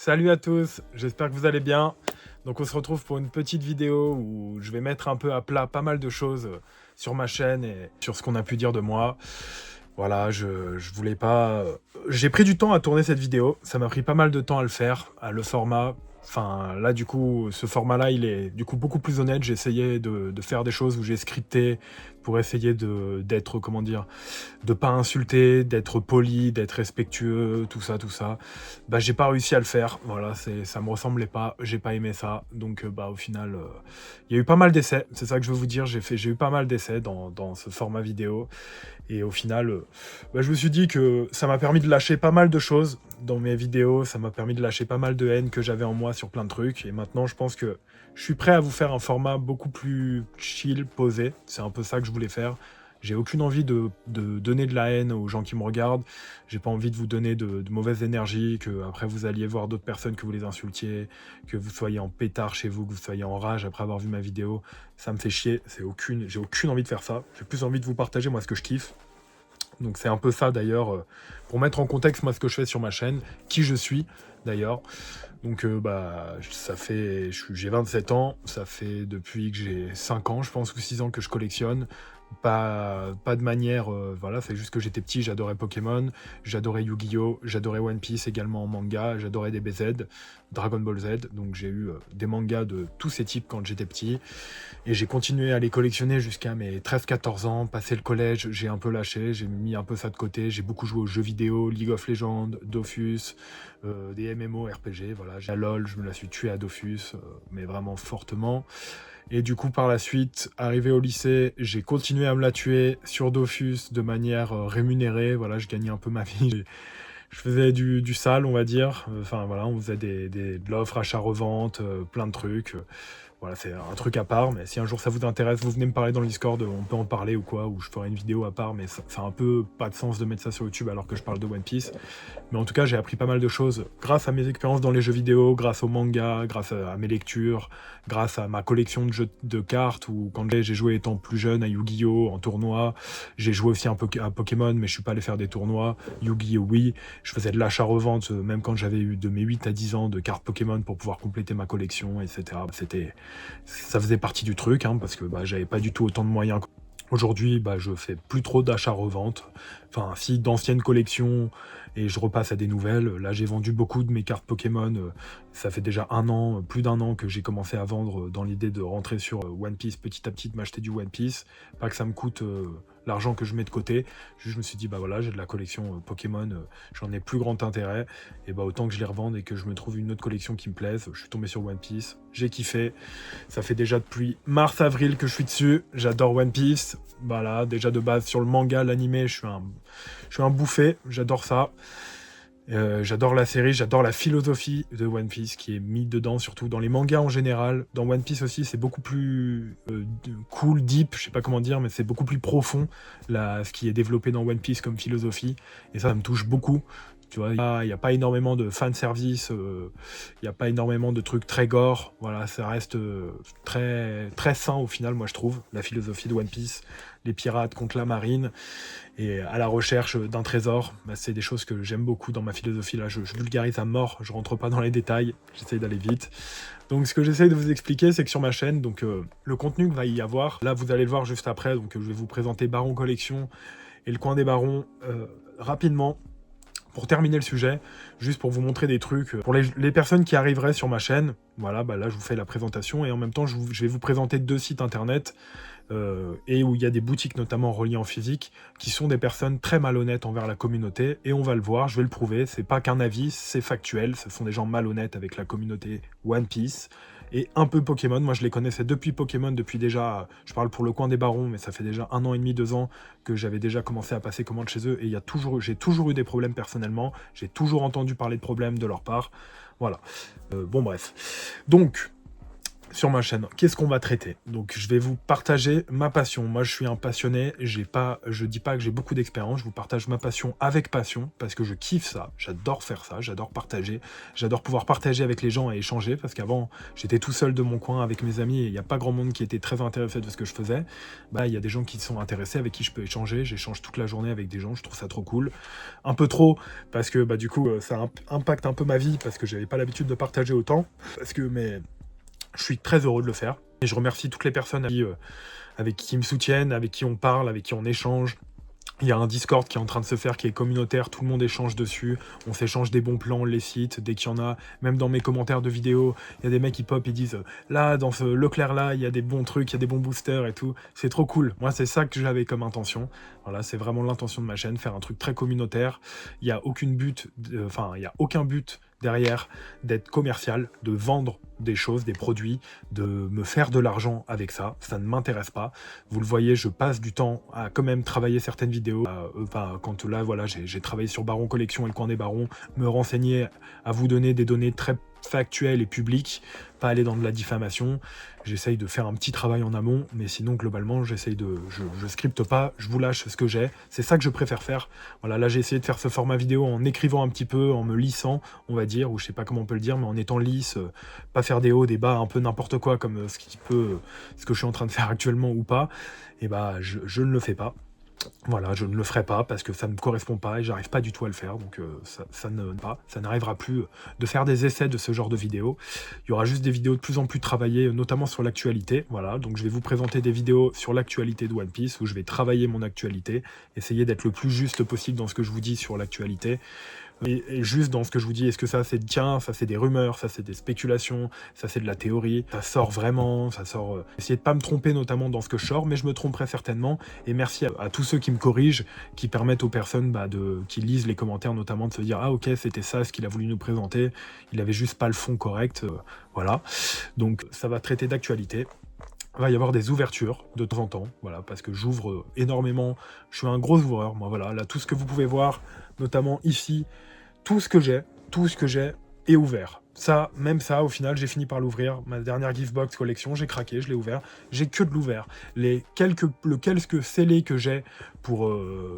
Salut à tous, j'espère que vous allez bien. Donc on se retrouve pour une petite vidéo où je vais mettre un peu à plat pas mal de choses sur ma chaîne et sur ce qu'on a pu dire de moi. Voilà, je voulais pas... J'ai pris du temps à tourner cette vidéo, ça m'a pris pas mal de temps à le faire, à le format. Enfin là du coup, ce format-là, il est du coup beaucoup plus honnête. J'ai essayé de faire des choses où j'ai scripté pour essayer d'être, comment dire, de pas insulter, d'être poli, d'être respectueux, tout ça, tout ça. Bah j'ai pas réussi à le faire, voilà, ça me ressemblait pas, j'ai pas aimé ça, donc bah au final, il y a eu pas mal d'essais, c'est ça que je veux vous dire, j'ai eu pas mal d'essais dans ce format vidéo, et au final, bah, je me suis dit que ça m'a permis de lâcher pas mal de choses dans mes vidéos, ça m'a permis de lâcher pas mal de haine que j'avais en moi sur plein de trucs, et maintenant je pense que je suis prêt à vous faire un format beaucoup plus chill, posé, c'est un peu ça que je voulais faire. J'ai aucune envie de donner de la haine aux gens qui me regardent. J'ai pas envie de vous donner de mauvaise énergie, que après vous alliez voir d'autres personnes, que vous les insultiez, que vous soyez en pétard chez vous, que vous soyez en rage après avoir vu ma vidéo. Ça me fait chier. J'ai aucune envie de faire ça. J'ai plus envie de vous partager moi ce que je kiffe. Donc c'est un peu ça d'ailleurs, pour mettre en contexte moi ce que je fais sur ma chaîne, qui je suis d'ailleurs. Donc bah ça fait, j'ai 27 ans, ça fait depuis que j'ai 5 ans je pense ou 6 ans que je collectionne. Pas de manière, voilà, c'est juste que j'étais petit, j'adorais Pokémon, j'adorais Yu-Gi-Oh, j'adorais One Piece également en manga, j'adorais DBZ, Dragon Ball Z, donc j'ai eu des mangas de tous ces types quand j'étais petit, et j'ai continué à les collectionner jusqu'à mes 13-14 ans, passé le collège, j'ai un peu lâché, j'ai mis un peu ça de côté, j'ai beaucoup joué aux jeux vidéo, League of Legends, Dofus, des MMO, RPG, voilà, j'ai à LoL, je me la suis tué à Dofus, mais vraiment fortement. Et du coup, par la suite, arrivé au lycée, j'ai continué à me la tuer sur Dofus de manière rémunérée. Voilà, je gagnais un peu ma vie. Je faisais du sale, on va dire. Enfin, voilà, on faisait de l'offre, achat-revente, plein de trucs. Voilà, c'est un truc à part, mais si un jour ça vous intéresse, vous venez me parler dans le Discord, on peut en parler ou quoi, ou je ferai une vidéo à part, mais ça a un peu pas de sens de mettre ça sur YouTube alors que je parle de One Piece. Mais en tout cas, j'ai appris pas mal de choses grâce à mes expériences dans les jeux vidéo, grâce au manga, grâce à mes lectures, grâce à ma collection de jeux de cartes, ou quand j'ai joué étant plus jeune à Yu-Gi-Oh! En tournoi, j'ai joué aussi un peu à Pokémon, mais je suis pas allé faire des tournois. Yu-Gi-Oh! Oui, je faisais de l'achat-revente, même quand j'avais eu de mes 8 à 10 ans de cartes Pokémon pour pouvoir compléter ma collection, etc. Ça faisait partie du truc, hein, parce que bah, j'avais pas du tout autant de moyens. Aujourd'hui, bah, je fais plus trop d'achats-revente. Enfin, si d'anciennes collections, et je repasse à des nouvelles. Là, j'ai vendu beaucoup de mes cartes Pokémon. Ça fait déjà un an, plus d'un an que j'ai commencé à vendre dans l'idée de rentrer sur One Piece petit à petit, de m'acheter du One Piece. Pas que ça me coûte l'argent que je mets de côté. Juste, je me suis dit, bah voilà, j'ai de la collection Pokémon, j'en ai plus grand intérêt. Et bah autant que je les revende et que je me trouve une autre collection qui me plaise. Je suis tombé sur One Piece, j'ai kiffé. Ça fait déjà depuis mars-avril que je suis dessus. J'adore One Piece. Voilà, déjà de base sur le manga, l'animé, je suis un bouffé. J'adore ça. J'adore la série, j'adore la philosophie de One Piece qui est mise dedans, surtout dans les mangas en général. Dans One Piece aussi, c'est beaucoup plus cool, deep, je sais pas comment dire, mais c'est beaucoup plus profond ce qui est développé dans One Piece comme philosophie. Et ça me touche beaucoup. Tu vois, il n'y a pas énormément de fanservice, il n'y a pas énormément de trucs très gore. Voilà, ça reste très, très sain au final, moi je trouve, la philosophie de One Piece. Les pirates contre la marine et à la recherche d'un trésor, bah, c'est des choses que j'aime beaucoup dans ma philosophie. Là, je vulgarise à mort, je rentre pas dans les détails, j'essaye d'aller vite. Donc ce que j'essaye de vous expliquer, c'est que sur ma chaîne, donc le contenu que va y avoir, là vous allez le voir juste après, donc je vais vous présenter Baron Collection et le coin des barons rapidement. Pour terminer le sujet, juste pour vous montrer des trucs, pour les personnes qui arriveraient sur ma chaîne, voilà, bah là je vous fais la présentation, et en même temps je vais vous présenter 2 sites internet, et où il y a des boutiques notamment reliées en physique, qui sont des personnes très malhonnêtes envers la communauté, et on va le voir, je vais le prouver, c'est pas qu'un avis, c'est factuel, ce sont des gens malhonnêtes avec la communauté One Piece, et un peu Pokémon. Moi je les connaissais depuis Pokémon, depuis déjà, je parle pour le coin des barons, mais ça fait déjà 1 an et demi, 2 ans que j'avais déjà commencé à passer commande chez eux, et j'ai toujours eu des problèmes personnellement, j'ai toujours entendu parler de problèmes de leur part, voilà. Bon bref. Donc, sur ma chaîne, qu'est-ce qu'on va traiter? Donc je vais vous partager ma passion. Moi je suis un passionné, je dis pas que j'ai beaucoup d'expérience, je vous partage ma passion avec passion parce que je kiffe ça, j'adore faire ça, j'adore partager, j'adore pouvoir partager avec les gens et échanger parce qu'avant j'étais tout seul de mon coin avec mes amis et il n'y a pas grand monde qui était très intéressé de ce que je faisais. Bah il y a des gens qui sont intéressés avec qui je peux échanger, j'échange toute la journée avec des gens, je trouve ça trop cool. Un peu trop parce que bah du coup ça impacte un peu ma vie parce que j'avais pas l'habitude de partager autant parce que je suis très heureux de le faire. Et je remercie toutes les personnes avec qui me soutiennent, avec qui on parle, avec qui on échange. Il y a un Discord qui est en train de se faire, qui est communautaire, tout le monde échange dessus, on s'échange des bons plans, on les cite, dès qu'il y en a, même dans mes commentaires de vidéos, il y a des mecs qui pop, ils disent « Là, dans ce Leclerc là, il y a des bons trucs, il y a des bons boosters et tout », c'est trop cool. Moi, c'est ça que j'avais comme intention. Voilà, c'est vraiment l'intention de ma chaîne, faire un truc très communautaire. Il n'y a aucun but derrière d'être commercial, de vendre des choses, des produits, de me faire de l'argent avec ça, ça ne m'intéresse pas. Vous le voyez, je passe du temps à quand même travailler certaines vidéos, quand là, voilà, j'ai travaillé sur Baron Collection et le coin des barons, me renseigner, à vous donner des données très factuelles et publiques, pas aller dans de la diffamation. J'essaye de faire un petit travail en amont, mais sinon, globalement, je scripte pas, je vous lâche ce que j'ai. C'est ça que je préfère faire. Voilà, là, j'ai essayé de faire ce format vidéo en écrivant un petit peu, en me lissant, on va dire, ou je sais pas comment on peut le dire, mais en étant lisse, pas faire des hauts, des bas, un peu n'importe quoi, comme ce que je suis en train de faire actuellement ou pas. Et bah, je ne le fais pas. Voilà, je ne le ferai pas parce que ça ne me correspond pas et j'arrive pas du tout à le faire, donc ça n'arrivera plus de faire des essais de ce genre de vidéos. Il y aura juste des vidéos de plus en plus travaillées, notamment sur l'actualité, voilà, donc je vais vous présenter des vidéos sur l'actualité de One Piece où je vais travailler mon actualité, essayer d'être le plus juste possible dans ce que je vous dis sur l'actualité. Et juste dans ce que je vous dis, est-ce que ça c'est tiens, ça c'est des rumeurs, ça c'est des spéculations, ça c'est de la théorie, ça sort vraiment, ça sort... Essayez de pas me tromper notamment dans ce que je sors, mais je me tromperai certainement, et merci à tous ceux qui me corrigent, qui permettent aux personnes qui lisent les commentaires notamment de se dire « Ah ok, c'était ça ce qu'il a voulu nous présenter, il avait juste pas le fond correct, voilà. » Donc ça va traiter d'actualité. Il va y avoir des ouvertures de temps en temps, voilà, parce que j'ouvre énormément, je suis un gros ouvreur, moi voilà, là tout ce que vous pouvez voir, notamment ici, tout ce que j'ai est ouvert. Ça, même ça, au final, j'ai fini par l'ouvrir. Ma dernière Giftbox collection, j'ai craqué, je l'ai ouvert. J'ai que de l'ouvert. Le quelques scellés que j'ai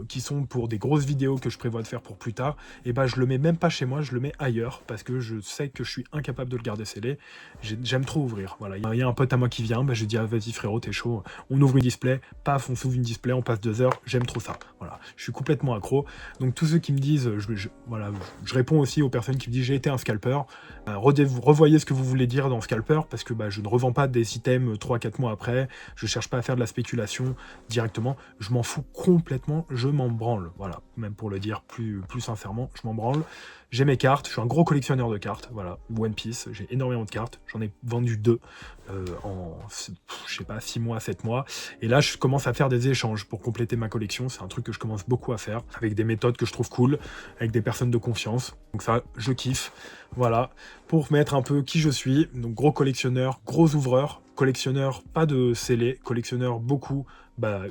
qui sont pour des grosses vidéos que je prévois de faire pour plus tard, et ben je le mets même pas chez moi, je le mets ailleurs parce que je sais que je suis incapable de le garder scellé. J'aime trop ouvrir. Voilà, il y a un pote à moi qui vient, ben je dis ah, vas-y frérot, t'es chaud. On ouvre une display, paf, on s'ouvre une display, on passe 2 heures. J'aime trop ça. Voilà, je suis complètement accro. Donc tous ceux qui me disent, voilà, je réponds aussi aux personnes qui me disent j'ai été un scalper. Revoyez ce que vous voulez dire dans scalper parce que je ne revends pas des items 3-4 mois après, je cherche pas à faire de la spéculation directement, je m'en fous complètement, je m'en branle, voilà, même pour le dire plus sincèrement, je m'en branle. J'ai mes cartes, je suis un gros collectionneur de cartes, voilà, One Piece, j'ai énormément de cartes, j'en ai vendu 2 en, je sais pas, 6 mois, 7 mois, et là je commence à faire des échanges pour compléter ma collection, c'est un truc que je commence beaucoup à faire, avec des méthodes que je trouve cool, avec des personnes de confiance, donc ça, je kiffe, voilà, pour mettre un peu qui je suis, donc gros collectionneur, gros ouvreur, collectionneur pas de scellés, collectionneur beaucoup,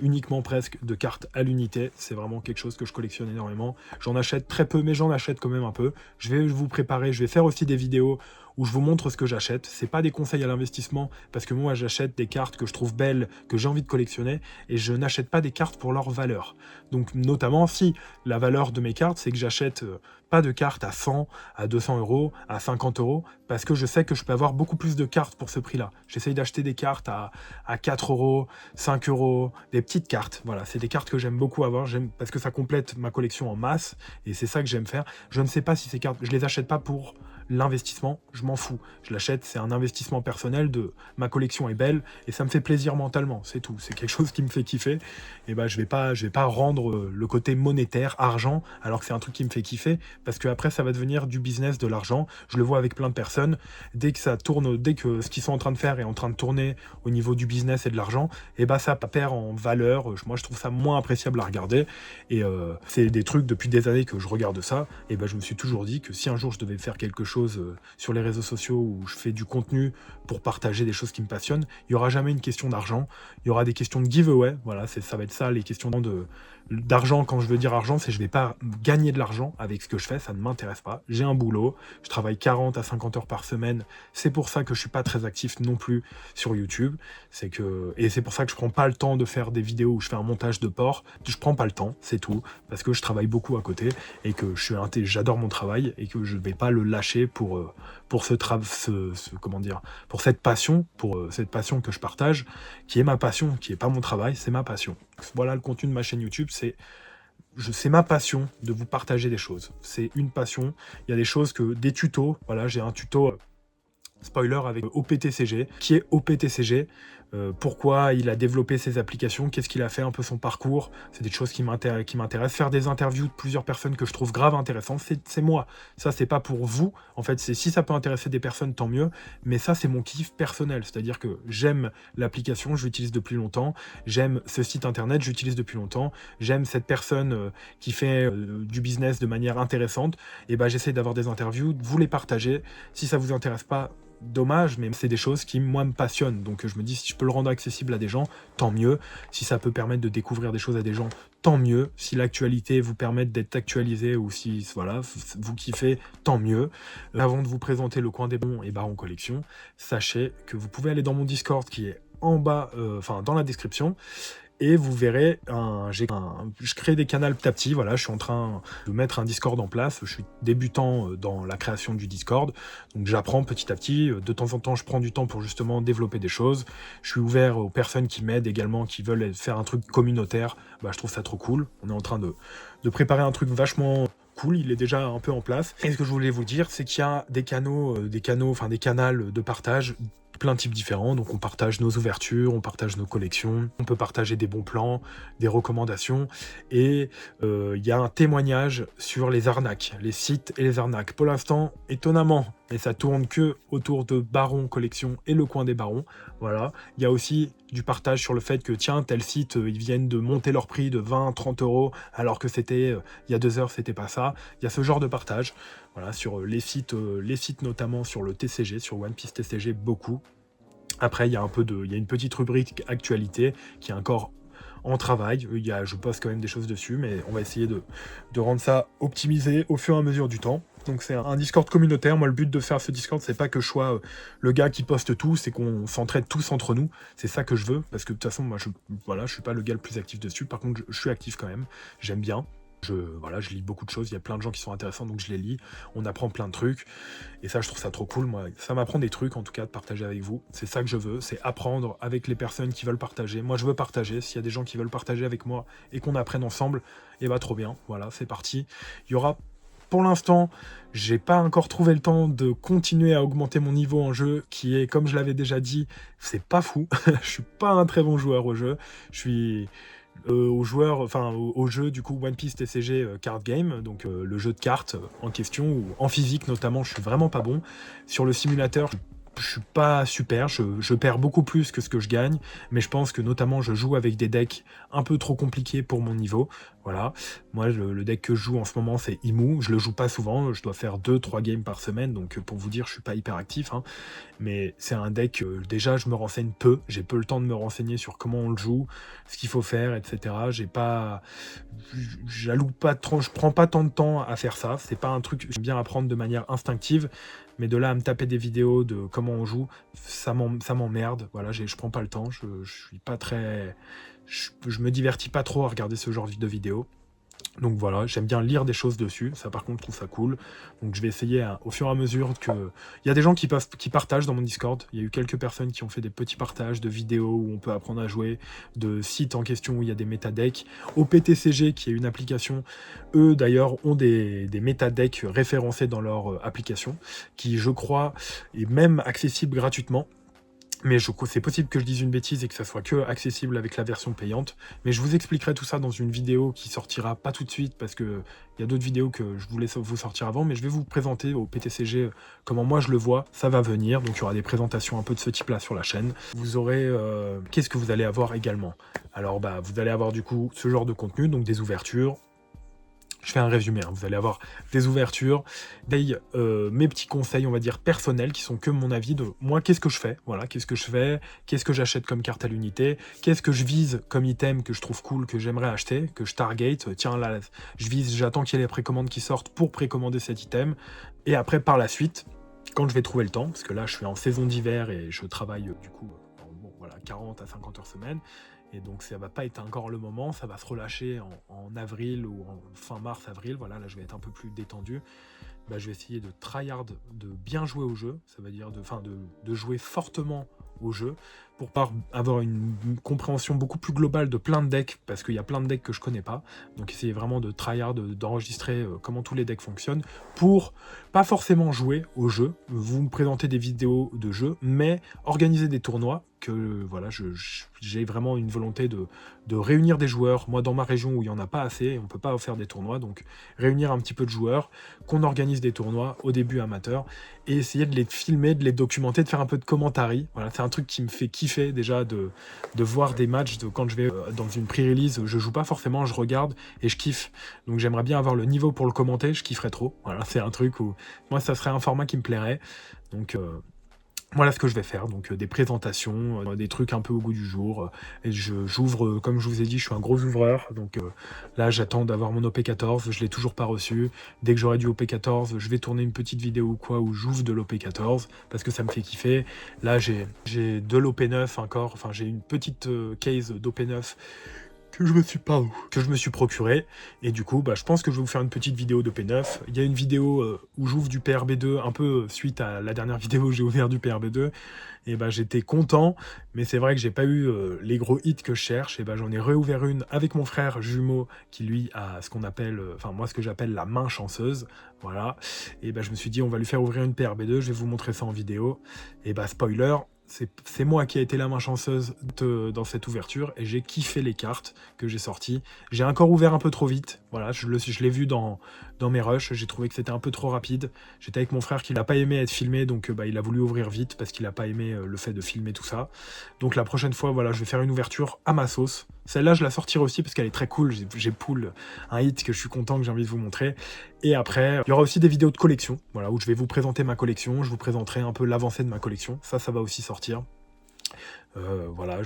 uniquement presque de cartes à l'unité, c'est vraiment quelque chose que je collectionne énormément, j'en achète très peu mais j'en achète quand même un peu, je vais vous préparer, je vais faire aussi des vidéos où je vous montre ce que j'achète, c'est pas des conseils à l'investissement, parce que moi j'achète des cartes que je trouve belles, que j'ai envie de collectionner, et je n'achète pas des cartes pour leur valeur, donc notamment si la valeur de mes cartes c'est que j'achète pas de cartes à 100, à 200 euros, à 50 euros, parce que je sais que je peux avoir beaucoup plus de cartes pour ce prix-là. J'essaye d'acheter des cartes à 4 euros, 5 euros, des petites cartes. Voilà, c'est des cartes que j'aime beaucoup avoir, parce que ça complète ma collection en masse, et c'est ça que j'aime faire. Je ne sais pas si ces cartes, je les achète pas pour l'investissement, je m'en fous. Je l'achète, c'est un investissement personnel, ma collection est belle, et ça me fait plaisir mentalement, c'est tout. C'est quelque chose qui me fait kiffer, et je vais pas rendre le côté monétaire, argent, alors que c'est un truc qui me fait kiffer, parce que après ça va devenir du business, de l'argent. Je le vois avec plein de personnes, dès que ça tourne, dès que ce qu'ils sont en train de faire est en train de tourner au niveau du business et de l'argent, et ça perd en valeur. Moi je trouve ça moins appréciable à regarder, et c'est des trucs depuis des années que je regarde ça, et je me suis toujours dit que si un jour je devais faire quelque chose choses sur les réseaux sociaux où je fais du contenu pour partager des choses qui me passionnent, il n'y aura jamais une question d'argent, il y aura des questions de giveaway, voilà, ça va être ça, les questions d'argent. Quand je veux dire argent, c'est je vais pas gagner de l'argent avec ce que je fais, ça ne m'intéresse pas. J'ai un boulot, je travaille 40 à 50 heures par semaine, c'est pour ça que je suis pas très actif non plus sur YouTube, et c'est pour ça que je prends pas le temps de faire des vidéos où je fais un montage de porc, je prends pas le temps, c'est tout, parce que je travaille beaucoup à côté et que j'adore mon travail et que je vais pas le lâcher pour comment dire, pour cette passion que je partage, qui est ma passion, qui est pas mon travail, c'est ma passion. Voilà le contenu de ma chaîne YouTube, c'est ma passion de vous partager des choses. C'est une passion. Il y a des choses des tutos, voilà, j'ai un tuto spoiler avec OPTCG. Qui est OPTCG? Pourquoi il a développé ses applications, qu'est-ce qu'il a fait, un peu son parcours, c'est des choses qui m'intéressent. Faire des interviews de plusieurs personnes que je trouve grave intéressantes, c'est moi. Ça, c'est pas pour vous. En fait, si ça peut intéresser des personnes, tant mieux. Mais ça, c'est mon kiff personnel. C'est-à-dire que j'aime l'application, je l'utilise depuis longtemps. J'aime ce site internet, j'utilise depuis longtemps. J'aime cette personne qui fait du business de manière intéressante. Et ben, j'essaie d'avoir des interviews, de vous les partager. Si ça vous intéresse pas, dommage, mais c'est des choses qui, moi, me passionnent. Donc je me dis, si je peux le rendre accessible à des gens, tant mieux. Si ça peut permettre de découvrir des choses à des gens, tant mieux. Si l'actualité vous permet d'être actualisé ou si, voilà, vous kiffez, tant mieux. Avant de vous présenter le coin des bons et Baron Collection, sachez que vous pouvez aller dans mon Discord qui est en bas, dans la description. Et vous verrez, je crée des canaux petit à petit, voilà, je suis en train de mettre un Discord en place, je suis débutant dans la création du Discord, donc j'apprends petit à petit, de temps en temps je prends du temps pour justement développer des choses, je suis ouvert aux personnes qui m'aident également, qui veulent faire un truc communautaire, je trouve ça trop cool, on est en train de préparer un truc vachement cool, il est déjà un peu en place. Et ce que je voulais vous dire, c'est qu'il y a des canaux, des canals de partage, plein de types différents, donc on partage nos ouvertures, on partage nos collections, on peut partager des bons plans, des recommandations, et il y a un témoignage sur les arnaques, les sites et les arnaques. Pour l'instant, étonnamment, et ça tourne que autour de Baron Collection et le coin des barons, voilà. Il y a aussi du partage sur le fait que, tiens, tel site, ils viennent de monter leur prix de 20-30 euros, alors que c'était, il y a 2 heures, c'était pas ça. Il y a ce genre de partage, voilà, sur les sites notamment sur le TCG, sur One Piece TCG, beaucoup. Après, il y a une petite rubrique actualité qui est encore en travail. Je poste quand même des choses dessus, mais on va essayer de rendre ça optimisé au fur et à mesure du temps. Donc c'est un Discord communautaire. Moi, le but de faire ce Discord, c'est pas que je sois le gars qui poste tout, c'est qu'on s'entraide tous entre nous. C'est ça que je veux, parce que de toute façon, moi, je suis pas le gars le plus actif dessus. Par contre, je suis actif quand même. J'aime bien. Je lis beaucoup de choses, il y a plein de gens qui sont intéressants, donc je les lis, on apprend plein de trucs, et ça je trouve ça trop cool, moi, ça m'apprend des trucs en tout cas de partager avec vous, c'est ça que je veux, c'est apprendre avec les personnes qui veulent partager, moi je veux partager, s'il y a des gens qui veulent partager avec moi, et qu'on apprenne ensemble, et trop bien, voilà, c'est parti, il y aura... Pour l'instant, j'ai pas encore trouvé le temps de continuer à augmenter mon niveau en jeu, qui est, comme je l'avais déjà dit, c'est pas fou, je suis pas un très bon joueur au jeu, je suis... au jeu du coup One Piece TCG Card Game, donc le jeu de cartes en question, ou en physique notamment, je suis vraiment pas bon. Sur le simulateur, je suis pas super, je perds beaucoup plus que ce que je gagne, mais je pense que notamment je joue avec des decks un peu trop compliqués pour mon niveau, voilà. Moi le deck que je joue en ce moment c'est Imu, je le joue pas souvent, je dois faire 2-3 games par semaine, donc pour vous dire je suis pas hyper actif, hein. Mais c'est un deck, déjà je me renseigne peu, j'ai peu le temps de me renseigner sur comment on le joue, ce qu'il faut faire, etc. J'alloue pas trop, je prends pas tant de temps à faire ça, c'est pas un truc, j'aime bien apprendre de manière instinctive, mais de là à me taper des vidéos de comment on joue, ça m'emmerde, voilà, je prends pas le temps, je suis pas très... Je me divertis pas trop à regarder ce genre de vidéos. Donc voilà, j'aime bien lire des choses dessus, ça par contre je trouve ça cool. Donc je vais essayer au fur et à mesure que... Il y a des gens qui partagent dans mon Discord, il y a eu quelques personnes qui ont fait des petits partages de vidéos où on peut apprendre à jouer, de sites en question où il y a des métadecks. OPTCG qui est une application, eux d'ailleurs ont des métadecks référencés dans leur application, qui je crois est même accessible gratuitement. Mais c'est possible que je dise une bêtise et que ça soit que accessible avec la version payante. Mais je vous expliquerai tout ça dans une vidéo qui sortira pas tout de suite parce que il y a d'autres vidéos que je voulais vous sortir avant. Mais je vais vous présenter au PTCG comment moi je le vois. Ça va venir. Donc il y aura des présentations un peu de ce type-là sur la chaîne. Vous aurez... Qu'est-ce que vous allez avoir également? Alors vous allez avoir du coup ce genre de contenu, donc des ouvertures. Je fais un résumé, hein. Vous allez avoir des ouvertures, mes petits conseils, on va dire, personnels, qui sont que mon avis de moi, qu'est-ce que je fais, voilà, qu'est-ce que je fais, qu'est-ce que j'achète comme carte à l'unité, qu'est-ce que je vise comme item que je trouve cool, que j'aimerais acheter, que je target, tiens là, je vise, j'attends qu'il y ait les précommandes qui sortent pour précommander cet item, et après par la suite, quand je vais trouver le temps, parce que là je suis en saison d'hiver et je travaille du coup, bon, voilà, 40 à 50 heures semaine, et donc ça va pas être encore le moment, ça va se relâcher en avril ou en fin mars-avril, voilà, là je vais être un peu plus détendu. Bah, je vais essayer de tryhard, de bien jouer au jeu, ça veut dire de jouer fortement au jeu, pour avoir une compréhension beaucoup plus globale de plein de decks, parce qu'il y a plein de decks que je connais pas, donc essayer vraiment de tryhard, d'enregistrer comment tous les decks fonctionnent, pour pas forcément jouer au jeu, vous me présentez des vidéos de jeu, mais organiser des tournois, que voilà, j'ai vraiment une volonté de réunir des joueurs, moi dans ma région où il n'y en a pas assez, on peut pas faire des tournois, donc réunir un petit peu de joueurs, qu'on organise des tournois au début amateurs, et essayer de les filmer, de les documenter, de faire un peu de commentary. Voilà, c'est un truc qui me fait kiffer déjà de voir des matchs, quand je vais dans une pré-release, je joue pas forcément, je regarde et je kiffe. Donc j'aimerais bien avoir le niveau pour le commenter, je kifferais trop. Voilà, c'est un truc où moi ça serait un format qui me plairait. Donc voilà ce que je vais faire, donc des présentations, des trucs un peu au goût du jour, et j'ouvre, comme je vous ai dit, je suis un gros ouvreur, donc là j'attends d'avoir mon OP14, je l'ai toujours pas reçu, dès que j'aurai du OP14, je vais tourner une petite vidéo ou quoi, où j'ouvre de l'OP14, parce que ça me fait kiffer. Là j'ai de l'OP9 encore, enfin j'ai une petite case d'OP9, que je me suis procuré, et du coup bah, je pense que je vais vous faire une petite vidéo de P9. Il y a une vidéo où j'ouvre du PRB2, un peu suite à la dernière vidéo où j'ai ouvert du PRB2, et bah j'étais content, mais c'est vrai que j'ai pas eu les gros hits que je cherche, et bah j'en ai réouvert une avec mon frère jumeau, qui lui a ce qu'on appelle, enfin moi ce que j'appelle la main chanceuse, voilà, et bah je me suis dit on va lui faire ouvrir une PRB2, je vais vous montrer ça en vidéo, et bah spoiler, c'est moi qui ai été la main chanceuse dans cette ouverture, et j'ai kiffé les cartes que j'ai sorties. J'ai encore ouvert un peu trop vite, voilà, je l'ai vu dans mes rushs, j'ai trouvé que c'était un peu trop rapide. J'étais avec mon frère qui n'a pas aimé être filmé, donc bah, il a voulu ouvrir vite parce qu'il n'a pas aimé le fait de filmer tout ça. Donc la prochaine fois, voilà, je vais faire une ouverture à ma sauce. Celle-là, je la sortirai aussi parce qu'elle est très cool. J'ai pull un hit que je suis content, que j'ai envie de vous montrer. Et après, il y aura aussi des vidéos de collection, voilà, où je vais vous présenter ma collection. Je vous présenterai un peu l'avancée de ma collection. Ça va aussi sortir. Voilà,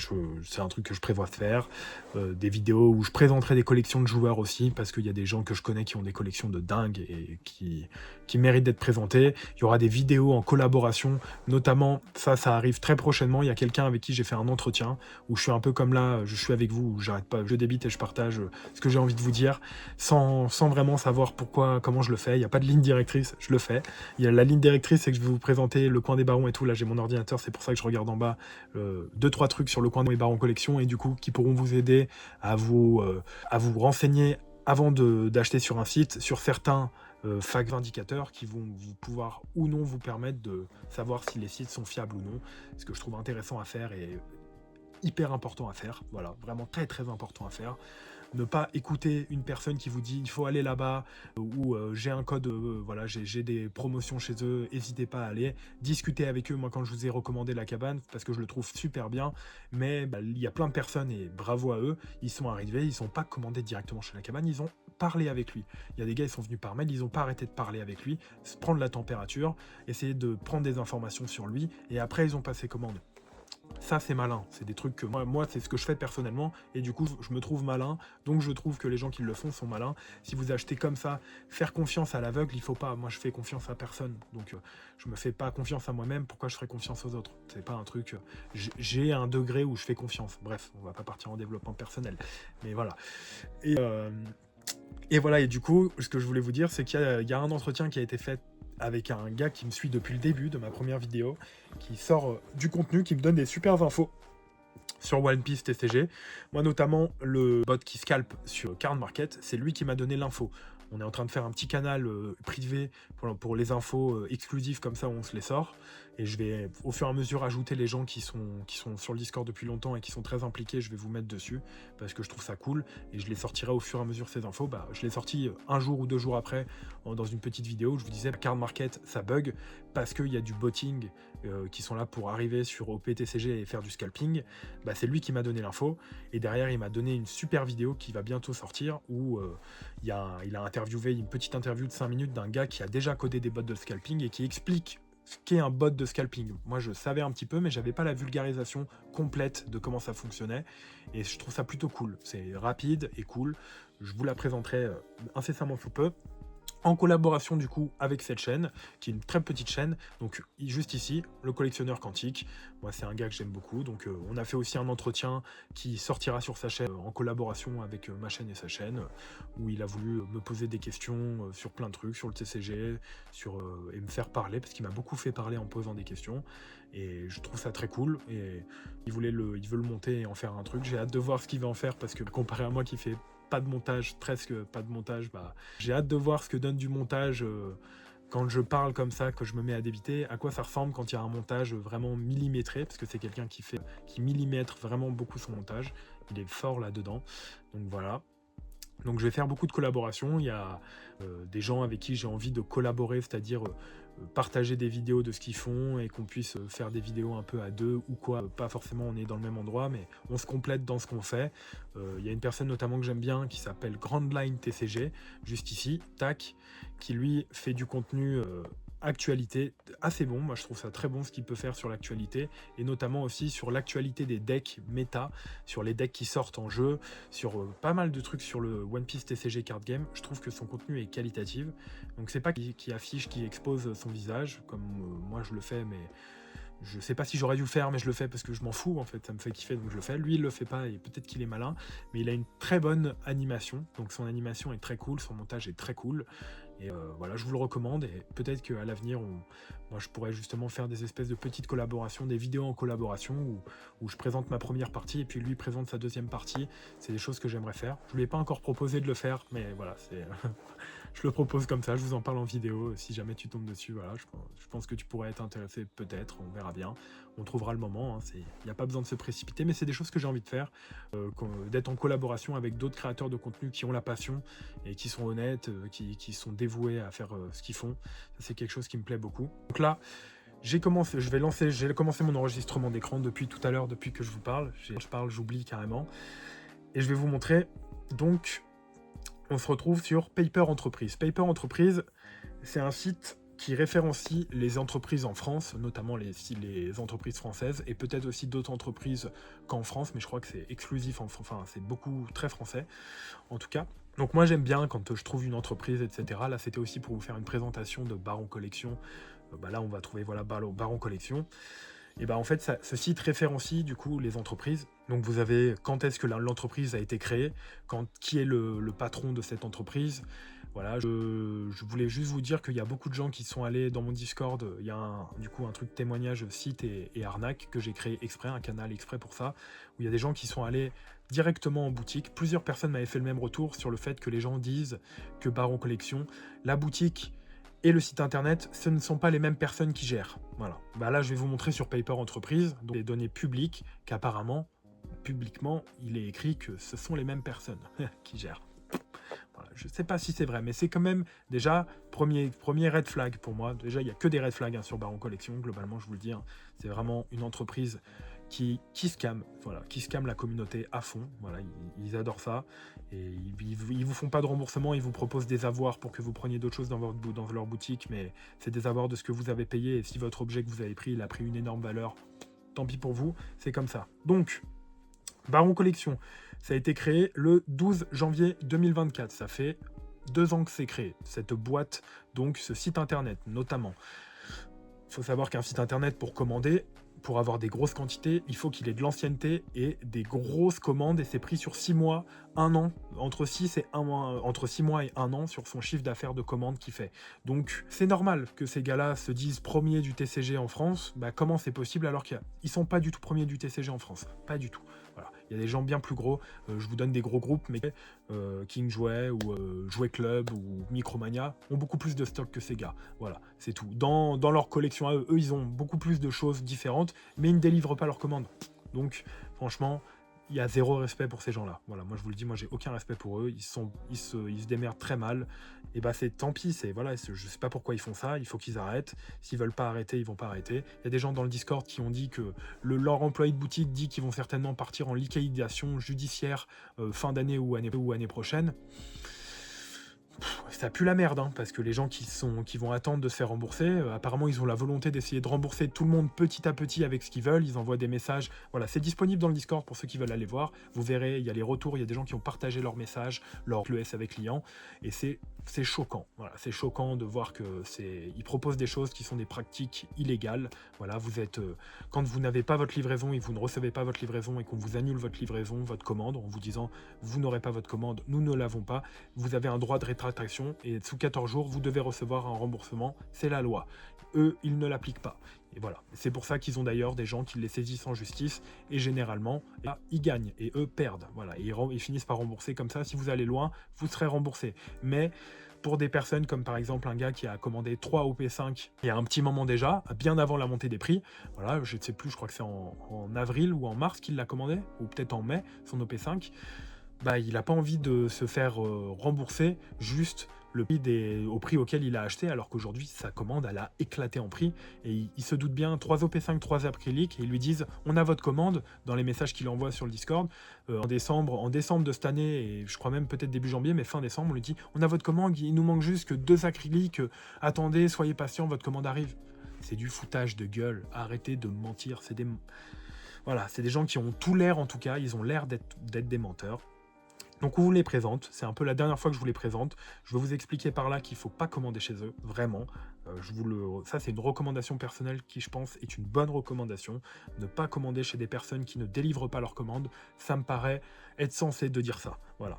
c'est un truc que je prévois de faire. Des vidéos où je présenterai des collections de joueurs aussi, parce qu'il y a des gens que je connais qui ont des collections de dingue et qui méritent d'être présentées. Il y aura des vidéos en collaboration, notamment, ça arrive très prochainement. Il y a quelqu'un avec qui j'ai fait un entretien, où je suis un peu comme là, je suis avec vous, où j'arrête pas, je débite et je partage ce que j'ai envie de vous dire, sans vraiment savoir pourquoi, comment je le fais. Il n'y a pas de ligne directrice, je le fais. Il y a la ligne directrice, c'est que je vais vous présenter le coin des barons et tout. Là, j'ai mon ordinateur, c'est pour ça que je regarde en bas 2-3 trucs sur le coin des barons collection, et du coup qui pourront vous aider à vous renseigner avant d'acheter sur un site sur certains facts indicateurs qui vont vous pouvoir ou non vous permettre de savoir si les sites sont fiables ou non, ce que je trouve intéressant à faire et hyper important à faire, voilà, vraiment très très important à faire. Ne pas écouter une personne qui vous dit il faut aller là-bas, ou j'ai un code, voilà, j'ai des promotions chez eux, n'hésitez pas à aller discuter avec eux. Moi quand je vous ai recommandé la cabane, parce que je le trouve super bien, mais bah, il y a plein de personnes, et bravo à eux, ils sont arrivés, ils sont pas commandés directement chez la cabane, ils ont parlé avec lui. Il y a des gars, ils sont venus par mail, ils ont pas arrêté de parler avec lui, se prendre la température, essayer de prendre des informations sur lui, et après ils ont passé commande. Ça c'est malin, c'est des trucs que moi c'est ce que je fais personnellement, et du coup je me trouve malin, donc je trouve que les gens qui le font sont malins. Si vous achetez comme ça, faire confiance à l'aveugle, il faut pas. Moi je fais confiance à personne, donc je me fais pas confiance à moi-même, pourquoi je ferais confiance aux autres? C'est pas un truc, j'ai un degré où je fais confiance, bref, on va pas partir en développement personnel, mais voilà. Et voilà, et du coup ce que je voulais vous dire, c'est qu'il y a un entretien qui a été fait avec un gars qui me suit depuis le début de ma première vidéo, qui sort du contenu, qui me donne des super infos sur One Piece TCG. Moi notamment, le bot qui scalpe sur Card Market, c'est lui qui m'a donné l'info. On est en train de faire un petit canal privé pour les infos exclusives, comme ça on se les sort. Et je vais au fur et à mesure ajouter les gens qui sont sur le Discord depuis longtemps et qui sont très impliqués, je vais vous mettre dessus, parce que je trouve ça cool. Et je les sortirai au fur et à mesure ces infos. Bah, je l'ai sorti un jour ou 2 jours après, dans une petite vidéo où je vous disais, Card Market ça bug, parce qu'il y a du botting qui sont là pour arriver sur OPTCG et faire du scalping, bah, c'est lui qui m'a donné l'info. Et derrière, il m'a donné une super vidéo qui va bientôt sortir où il a interviewé une petite interview de 5 minutes d'un gars qui a déjà codé des bots de scalping et qui explique ce qu'est un bot de scalping. Moi, je savais un petit peu, mais j'avais pas la vulgarisation complète de comment ça fonctionnait. Et je trouve ça plutôt cool. C'est rapide et cool. Je vous la présenterai incessamment sous peu. En collaboration du coup avec cette chaîne, qui est une très petite chaîne, donc juste ici, le collectionneur quantique. Moi c'est un gars que j'aime beaucoup, donc on a fait aussi un entretien qui sortira sur sa chaîne en collaboration avec ma chaîne et sa chaîne, où il a voulu me poser des questions sur plein de trucs, sur le TCG, et me faire parler, parce qu'il m'a beaucoup fait parler en posant des questions, et je trouve ça très cool, et il veut le monter et en faire un truc. J'ai hâte de voir ce qu'il va en faire, parce que comparé à moi qui fait pas de montage, presque pas de montage, bah, j'ai hâte de voir ce que donne du montage quand je parle comme ça, que je me mets à débiter, à quoi ça ressemble quand il y a un montage vraiment millimétré, parce que c'est quelqu'un qui millimètre vraiment beaucoup son montage, il est fort là-dedans, donc voilà. Donc je vais faire beaucoup de collaborations, il y a des gens avec qui j'ai envie de collaborer, c'est-à-dire partager des vidéos de ce qu'ils font et qu'on puisse faire des vidéos un peu à deux ou quoi, pas forcément on est dans le même endroit, mais on se complète dans ce qu'on fait. Il y a une personne notamment que j'aime bien qui s'appelle Grand Line TCG, juste ici, tac, qui lui fait du contenu actualité assez bon. Moi je trouve ça très bon ce qu'il peut faire sur l'actualité, et notamment aussi sur l'actualité des decks méta, sur les decks qui sortent en jeu, sur pas mal de trucs sur le One Piece TCG Card Game. Je trouve que son contenu est qualitatif, donc c'est pas qui affiche, qui expose son visage comme moi je le fais, mais je sais pas si j'aurais dû le faire, mais je le fais parce que je m'en fous en fait, ça me fait kiffer donc je le fais. Lui il le fait pas et peut-être qu'il est malin, mais il a une très bonne animation, donc son animation est très cool, son montage est très cool, et voilà, je vous le recommande, et peut-être qu'à l'avenir moi je pourrais justement faire des espèces de petites collaborations, des vidéos en collaboration où je présente ma première partie et puis lui présente sa deuxième partie. C'est des choses que j'aimerais faire. Je lui ai pas encore proposé de le faire, mais voilà, c'est je le propose comme ça, je vous en parle en vidéo si jamais tu tombes dessus. Voilà, je pense que tu pourrais être intéressé, peut-être, on verra bien, on trouvera le moment, hein. Il n'y a pas besoin de se précipiter, mais c'est des choses que j'ai envie de faire, d'être en collaboration avec d'autres créateurs de contenu qui ont la passion et qui sont honnêtes, qui sont dévoués à faire ce qu'ils font. Ça, c'est quelque chose qui me plaît beaucoup. Donc là, j'ai commencé mon enregistrement d'écran depuis tout à l'heure, depuis que je vous parle. J'oublie carrément. Et je vais vous montrer. Donc, on se retrouve sur Paper Entreprise. Paper Entreprise, c'est un site qui référencie les entreprises en France, notamment les entreprises françaises, et peut-être aussi d'autres entreprises qu'en France, mais je crois que c'est exclusif, enfin c'est beaucoup très français, en tout cas. Donc moi j'aime bien quand je trouve une entreprise, etc. Là c'était aussi pour vous faire une présentation de Baron Collection. Là on va trouver voilà Baron Collection. Et en fait ce site référencie du coup les entreprises. Donc vous avez quand est-ce que l'entreprise a été créée, qui est le patron de cette entreprise. Voilà, je voulais juste vous dire qu'il y a beaucoup de gens qui sont allés dans mon Discord. Il y a un truc témoignage site et arnaque que j'ai créé exprès, un canal exprès pour ça, où il y a des gens qui sont allés directement en boutique. Plusieurs personnes m'avaient fait le même retour sur le fait que les gens disent que Baron Collection, la boutique et le site internet, ce ne sont pas les mêmes personnes qui gèrent. Voilà. Là, je vais vous montrer sur Paper Entreprise, donc des données publiques, qu'apparemment, publiquement, il est écrit que ce sont les mêmes personnes qui gèrent. Voilà. Je ne sais pas si c'est vrai, mais c'est quand même déjà premier red flag pour moi. Déjà, il n'y a que des red flags sur Baron Collection, globalement, je vous le dis. C'est vraiment une entreprise qui scam, voilà, qui scam la communauté à fond. Voilà, ils adorent ça. Et ils vous font pas de remboursement, ils vous proposent des avoirs pour que vous preniez d'autres choses dans leur boutique, mais c'est des avoirs de ce que vous avez payé, et si votre objet que vous avez pris, il a pris une énorme valeur, tant pis pour vous, c'est comme ça. Donc, Baron Collection, ça a été créé le 12 janvier 2024, ça fait 2 ans que c'est créé, cette boîte, donc ce site internet notamment. Il faut savoir qu'un site internet pour commander, pour avoir des grosses quantités, il faut qu'il ait de l'ancienneté et des grosses commandes, et c'est pris sur 6 mois, 1 an, entre 6 mois et 1 an sur son chiffre d'affaires de commandes qu'il fait. Donc c'est normal que ces gars-là se disent premiers du TCG en France. Comment c'est possible alors qu'ils sont pas du tout premiers du TCG en France, pas du tout. Voilà. Il y a des gens bien plus gros, je vous donne des gros groupes, mais King Jouet ou Jouet Club ou Micromania ont beaucoup plus de stock que ces gars. Voilà, c'est tout. Dans leur collection à eux, ils ont beaucoup plus de choses différentes, mais ils ne délivrent pas leurs commandes. Donc, franchement, il y a zéro respect pour ces gens-là. Voilà, moi je vous le dis, moi j'ai aucun respect pour eux. Ils se démerdent très mal. et bah c'est tant pis, je sais pas pourquoi ils font ça, il faut qu'ils arrêtent. S'ils veulent pas arrêter, ils vont pas arrêter. Il y a des gens dans le Discord qui ont dit que leur employé de boutique dit qu'ils vont certainement partir en liquidation judiciaire fin d'année ou année prochaine. Ça pue la merde, hein, parce que les gens qui vont attendre de se faire rembourser, apparemment ils ont la volonté d'essayer de rembourser tout le monde petit à petit avec ce qu'ils veulent, ils envoient des messages, voilà, c'est disponible dans le Discord pour ceux qui veulent aller voir, vous verrez, il y a les retours, il y a des gens qui ont partagé leurs messages, leur LES avec clients, et c'est choquant, voilà, c'est choquant de voir ils proposent des choses qui sont des pratiques illégales, voilà, quand vous n'avez pas votre livraison et que vous ne recevez pas votre livraison et qu'on vous annule votre livraison, votre commande, en vous disant, vous n'aurez pas votre commande, nous ne l'avons pas, vous avez un droit de rétractation, et sous 14 jours, vous devez recevoir un remboursement, c'est la loi. Eux, ils ne l'appliquent pas. Et voilà, c'est pour ça qu'ils ont d'ailleurs des gens qui les saisissent en justice, et généralement, ils gagnent, et eux perdent. Voilà, et ils finissent par rembourser comme ça. Si vous allez loin, vous serez remboursé. Mais pour des personnes comme par exemple un gars qui a commandé 3 OP5 il y a un petit moment déjà, bien avant la montée des prix, voilà, je ne sais plus, je crois que c'est en avril ou en mars qu'il l'a commandé, ou peut-être en mai, son OP5, bah, il n'a pas envie de se faire rembourser juste au prix auquel il a acheté, alors qu'aujourd'hui sa commande elle a éclaté en prix, et il se doute bien, 3 OP5, 3 acryliques, et ils lui disent on a votre commande dans les messages qu'il envoie sur le Discord en décembre de cette année, et je crois même peut-être début janvier, mais fin décembre, on lui dit on a votre commande, il nous manque juste que 2 acryliques, attendez, soyez patient, votre commande arrive. C'est du foutage de gueule, arrêtez de mentir, voilà, c'est des gens qui ont tout l'air, en tout cas, ils ont l'air d'être des menteurs. Donc on vous les présente, c'est un peu la dernière fois que je vous les présente. Je vais vous expliquer par là qu'il ne faut pas commander chez eux, vraiment. Ça c'est une recommandation personnelle qui je pense est une bonne recommandation. Ne pas commander chez des personnes qui ne délivrent pas leurs commandes, ça me paraît être censé de dire ça. Voilà.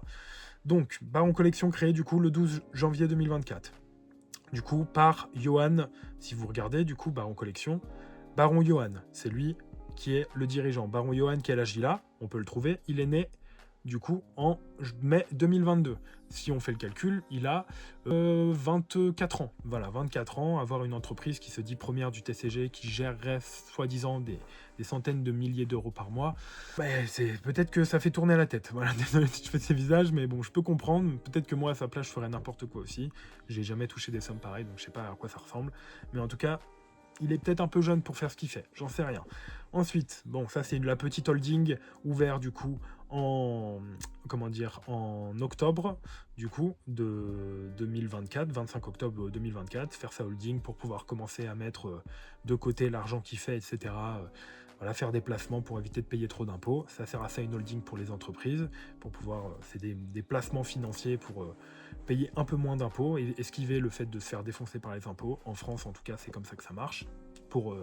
Donc, Baron Collection créé du coup le 12 janvier 2024. Du coup par Johan, si vous regardez du coup Baron Collection, Baron Johan, c'est lui qui est le dirigeant. Baron Johan, quel âge il a? On peut le trouver, il est né du coup en mai 2022. Si on fait le calcul, il a 24 ans. Voilà, 24 ans, avoir une entreprise qui se dit première du TCG, qui gérerait soi-disant des centaines de milliers d'euros par mois, peut-être que ça fait tourner la tête. Voilà, désolé si je fais ces visages, mais bon, je peux comprendre. Peut-être que moi, à sa place, je ferais n'importe quoi aussi. J'ai jamais touché des sommes pareilles, donc je sais pas à quoi ça ressemble. Mais en tout cas, il est peut-être un peu jeune pour faire ce qu'il fait, j'en sais rien. Ensuite, bon, ça c'est la petite holding ouverte du coup en octobre du coup de 2024, 25 octobre 2024, faire sa holding pour pouvoir commencer à mettre de côté l'argent qu'il fait, etc. Voilà, faire des placements pour éviter de payer trop d'impôts. Ça sert à ça une holding pour les entreprises, pour pouvoir, c'est des placements financiers pour payer un peu moins d'impôts et esquiver le fait de se faire défoncer par les impôts. En France, en tout cas, c'est comme ça que ça marche.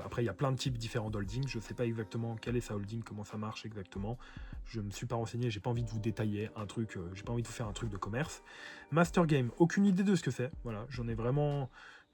Après, il y a plein de types différents d'holding. Je ne sais pas exactement quelle est sa holding, comment ça marche exactement. Je ne me suis pas renseigné, j'ai pas envie de vous détailler un truc, j'ai pas envie de vous faire un truc de commerce. Master Game, aucune idée de ce que c'est. Voilà,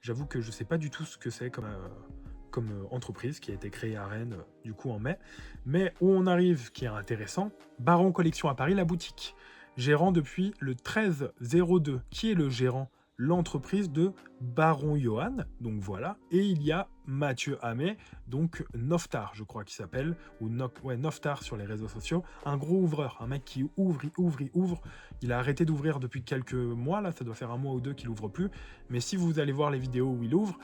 j'avoue que je sais pas du tout ce que c'est comme entreprise qui a été créée à Rennes du coup en mai. Mais où on arrive, qui est intéressant, Baron Collection à Paris, la boutique. Gérant depuis le 13-02. Qui est le gérant? L'entreprise de Baron Johan, donc voilà, et il y a Mathieu Hamé, donc Noftar, je crois qu'il s'appelle, ou Noftar sur les réseaux sociaux, un gros ouvreur, un mec qui ouvre, il a arrêté d'ouvrir depuis quelques mois, là, ça doit faire un mois ou deux qu'il ouvre plus, mais si vous allez voir les vidéos où il ouvre,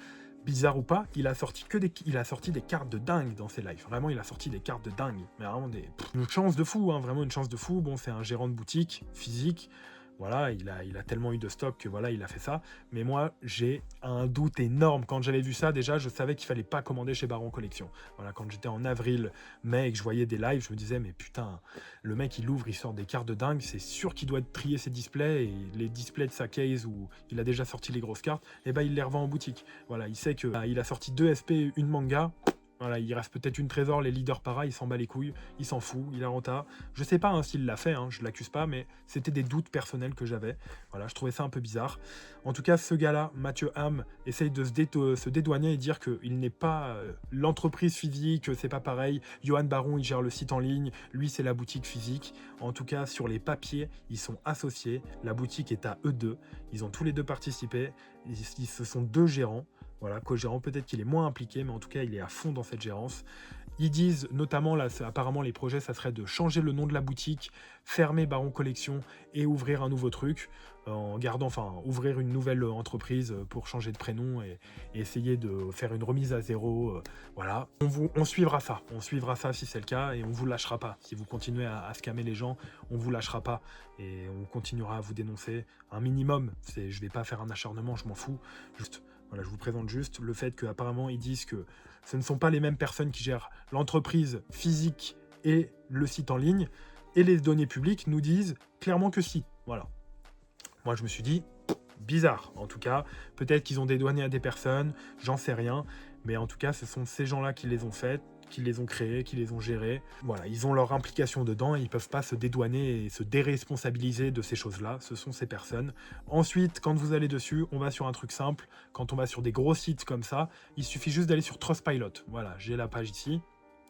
bizarre ou pas, il a sorti des cartes de dingue dans ses lives. Vraiment, il a sorti des cartes de dingue. Mais vraiment une chance de fou, hein, vraiment une chance de fou. Bon, c'est un gérant de boutique physique. Voilà, il a tellement eu de stock que voilà, il a fait ça. Mais moi, j'ai un doute énorme. Quand j'avais vu ça, déjà, je savais qu'il fallait pas commander chez Baron Collection. Voilà, quand j'étais en avril, mai, et que je voyais des lives, je me disais, mais putain, le mec, il ouvre, il sort des cartes de dingue. C'est sûr qu'il doit trier ses displays. Et les displays de sa case où il a déjà sorti les grosses cartes, et ben, il les revend en boutique. Voilà, il sait que il a sorti 2 SP, une manga. Voilà, il reste peut-être une trésor, les leaders pareil, il s'en bat les couilles, il s'en fout, il a renta. Je sais pas hein, s'il l'a fait, hein, je l'accuse pas, mais c'était des doutes personnels que j'avais. Voilà, je trouvais ça un peu bizarre. En tout cas, ce gars-là, Mathieu Ham, essaye de se dédouaner et dire qu'il n'est pas l'entreprise physique, c'est pas pareil. Johan Baron, il gère le site en ligne, lui, c'est la boutique physique. En tout cas, sur les papiers, ils sont associés. La boutique est à eux deux. Ils ont tous les deux participé. Ce sont 2 gérants. Voilà, co-gérant, peut-être qu'il est moins impliqué, mais en tout cas, il est à fond dans cette gérance. Ils disent, notamment, là, apparemment, les projets, ça serait de changer le nom de la boutique, fermer Baron Collection et ouvrir un nouveau truc. ouvrir une nouvelle entreprise pour changer de prénom et essayer de faire une remise à zéro. Voilà, on suivra ça si c'est le cas et on vous lâchera pas. Si vous continuez à scammer les gens, on vous lâchera pas et on continuera à vous dénoncer. Un minimum, je vais pas faire un acharnement, je m'en fous. Juste, voilà, je vous présente juste le fait qu'apparemment ils disent que ce ne sont pas les mêmes personnes qui gèrent l'entreprise physique et le site en ligne, et les données publiques nous disent clairement que si. Voilà. Moi, je me suis dit, bizarre. En tout cas, peut-être qu'ils ont dédouané à des personnes, j'en sais rien, mais en tout cas, ce sont ces gens-là qui les ont faites, qui les ont créés, qui les ont gérés. Voilà, ils ont leur implication dedans et ils peuvent pas se dédouaner et se déresponsabiliser de ces choses-là. Ce sont ces personnes. Ensuite, quand vous allez dessus, on va sur un truc simple. Quand on va sur des gros sites comme ça, il suffit juste d'aller sur Trustpilot. Voilà, j'ai la page ici.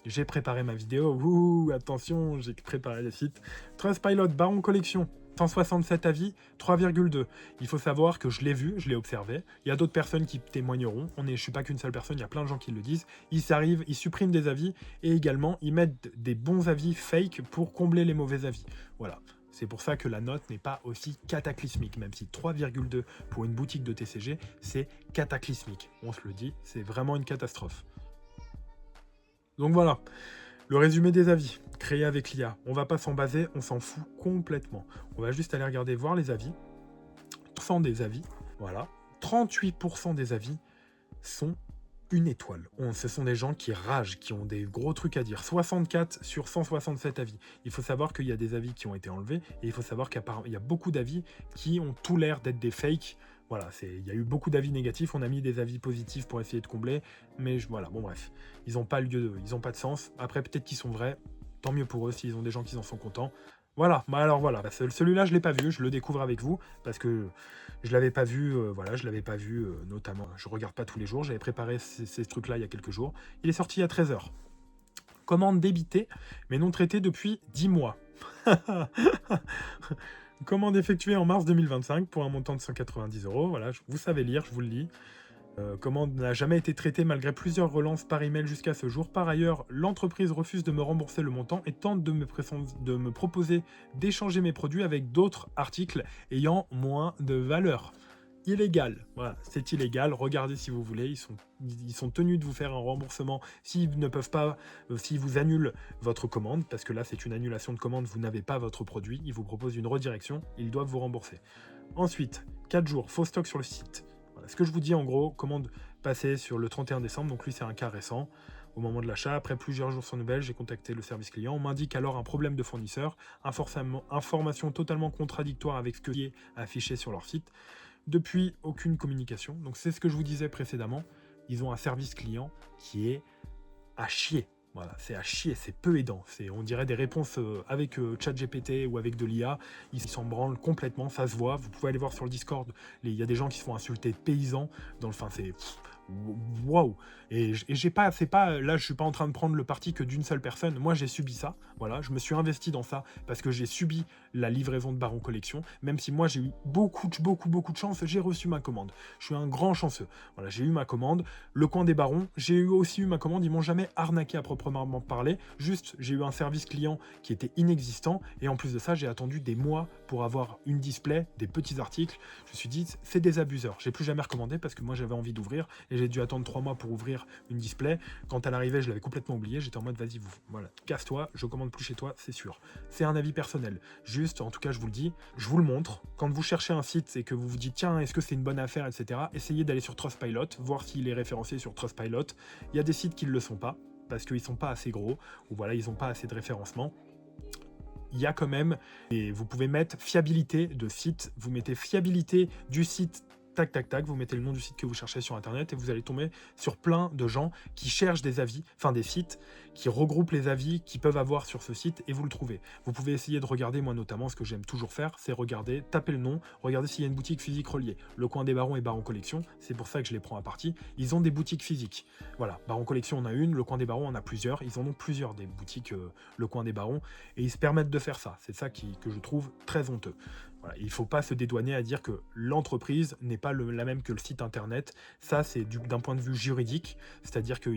J'ai préparé ma vidéo. Ouh, attention, j'ai préparé le site. Trustpilot, Baron Collection. 167 avis, 3,2. Il faut savoir que je l'ai vu, je l'ai observé. Il y a d'autres personnes qui témoigneront. Je suis pas qu'une seule personne, il y a plein de gens qui le disent. Ils suppriment des avis et également ils mettent des bons avis fake pour combler les mauvais avis. Voilà. C'est pour ça que la note n'est pas aussi cataclysmique, même si 3,2 pour une boutique de TCG, c'est cataclysmique. On se le dit, c'est vraiment une catastrophe. Donc voilà. Le résumé des avis, créé avec l'IA. On va pas s'en baser, on s'en fout complètement. On va juste aller regarder, voir les avis. 100 des avis, voilà. 38% des avis sont une étoile. Ce sont des gens qui ragent, qui ont des gros trucs à dire. 64 sur 167 avis. Il faut savoir qu'il y a des avis qui ont été enlevés, et il faut savoir qu'il y a beaucoup d'avis qui ont tout l'air d'être des fakes. Voilà, il y a eu beaucoup d'avis négatifs, on a mis des avis positifs pour essayer de combler, mais voilà, bon bref, ils n'ont pas de sens. Après, peut-être qu'ils sont vrais, tant mieux pour eux s'ils ont des gens qui en sont contents. Voilà, alors voilà, celui-là je l'ai pas vu, je le découvre avec vous, parce que je l'avais pas vu, notamment, je regarde pas tous les jours, j'avais préparé ces trucs-là il y a quelques jours. Il est sorti il y a 13 heures. Commande débitée, mais non traitée depuis 10 mois. Commande effectuée en mars 2025 pour un montant de 190 €. Voilà, vous savez lire, je vous le lis. Commande n'a jamais été traitée malgré plusieurs relances par email jusqu'à ce jour. Par ailleurs, l'entreprise refuse de me rembourser le montant et tente de me proposer d'échanger mes produits avec d'autres articles ayant moins de valeur. Illégal, voilà, c'est illégal. Regardez si vous voulez, ils sont tenus de vous faire un remboursement s'ils ne peuvent pas, s'ils vous annulent votre commande, parce que là c'est une annulation de commande, vous n'avez pas votre produit, ils vous proposent une redirection, ils doivent vous rembourser. Ensuite, 4 jours, faux stock sur le site. Voilà, ce que je vous dis en gros, commande passée sur le 31 décembre, donc lui c'est un cas récent. Au moment de l'achat, après plusieurs jours sans nouvelles, j'ai contacté le service client. On m'indique alors un problème de fournisseur, information totalement contradictoire avec ce qui est affiché sur leur site. Depuis, aucune communication. Donc c'est ce que je vous disais précédemment. Ils ont un service client qui est à chier. Voilà, c'est à chier, c'est peu aidant. On dirait des réponses avec ChatGPT ou avec de l'IA. Ils s'en branlent complètement, ça se voit. Vous pouvez aller voir sur le Discord. Il y a des gens qui se font insulter de paysans. C'est waouh. Et j'ai pas, là, je suis pas en train de prendre le parti que d'une seule personne. Moi, j'ai subi ça. Voilà, je me suis investi dans ça parce que j'ai subi la livraison de Baron Collection. Même si moi, j'ai eu beaucoup de chance, j'ai reçu ma commande. Je suis un grand chanceux. Voilà, j'ai eu ma commande. Le coin des barons, j'ai aussi eu ma commande. Ils m'ont jamais arnaqué à proprement parler. Juste, j'ai eu un service client qui était inexistant. Et en plus de ça, j'ai attendu des mois pour avoir une display, des petits articles. Je me suis dit, c'est des abuseurs. J'ai plus jamais recommandé parce que moi, j'avais envie d'ouvrir et j'ai dû attendre 3 mois pour ouvrir une display. Quand elle arrivait, je l'avais complètement oublié. J'étais en mode, vas-y, voilà, casse-toi, je commande plus chez toi, c'est sûr. C'est un avis personnel. Juste, en tout cas, je vous le dis, je vous le montre. Quand vous cherchez un site et que vous vous dites, tiens, est-ce que c'est une bonne affaire, etc., essayez d'aller sur Trustpilot, voir s'il est référencé sur Trustpilot. Il y a des sites qui ne le sont pas, parce qu'ils sont pas assez gros, ou voilà, ils n'ont pas assez de référencement. Il y a quand même, et vous pouvez mettre fiabilité de site, vous mettez fiabilité du site, tac, vous mettez le nom du site que vous cherchez sur internet et vous allez tomber sur plein de gens qui cherchent des avis, des sites qui regroupent les avis qu'ils peuvent avoir sur ce site et vous le trouvez. Vous pouvez essayer de regarder, moi notamment, ce que j'aime toujours faire, c'est regarder, taper le nom, regarder s'il y a une boutique physique reliée. Le coin des barons et Baron Collection, c'est pour ça que je les prends à partie, ils ont des boutiques physiques. Voilà, Baron Collection en a une, le coin des barons en a plusieurs, ils en ont plusieurs des boutiques, le coin des barons, et ils se permettent de faire ça. C'est ça que je trouve très honteux. Voilà, il ne faut pas se dédouaner à dire que l'entreprise n'est pas la même que le site internet. Ça, c'est d'un point de vue juridique, c'est-à-dire que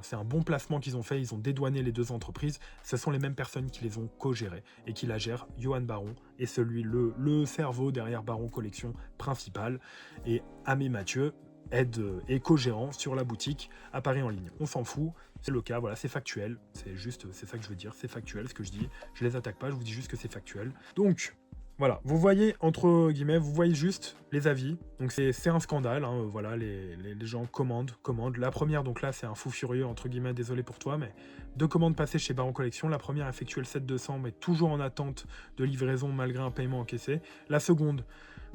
c'est un bon placement qu'ils ont fait, ils ont dédouané les deux entreprises. Ce sont les mêmes personnes qui les ont co-gérées et qui la gèrent, Johan Baron et le cerveau derrière Baron Collection principal, et Amé Mathieu aide et co-gérant sur la boutique à Paris en ligne. On s'en fout, c'est le cas, voilà, c'est factuel, c'est ça que je veux dire, c'est factuel ce que je dis. Je les attaque pas, je vous dis juste que c'est factuel. Donc voilà, vous voyez, entre guillemets, vous voyez juste les avis. Donc c'est un scandale, hein, voilà, les gens commandent. La première, donc là, c'est un fou furieux, entre guillemets, désolé pour toi, mais 2 commandes passées chez Baron Collection. La première effectuée le 7 décembre, mais toujours en attente de livraison malgré un paiement encaissé. La seconde,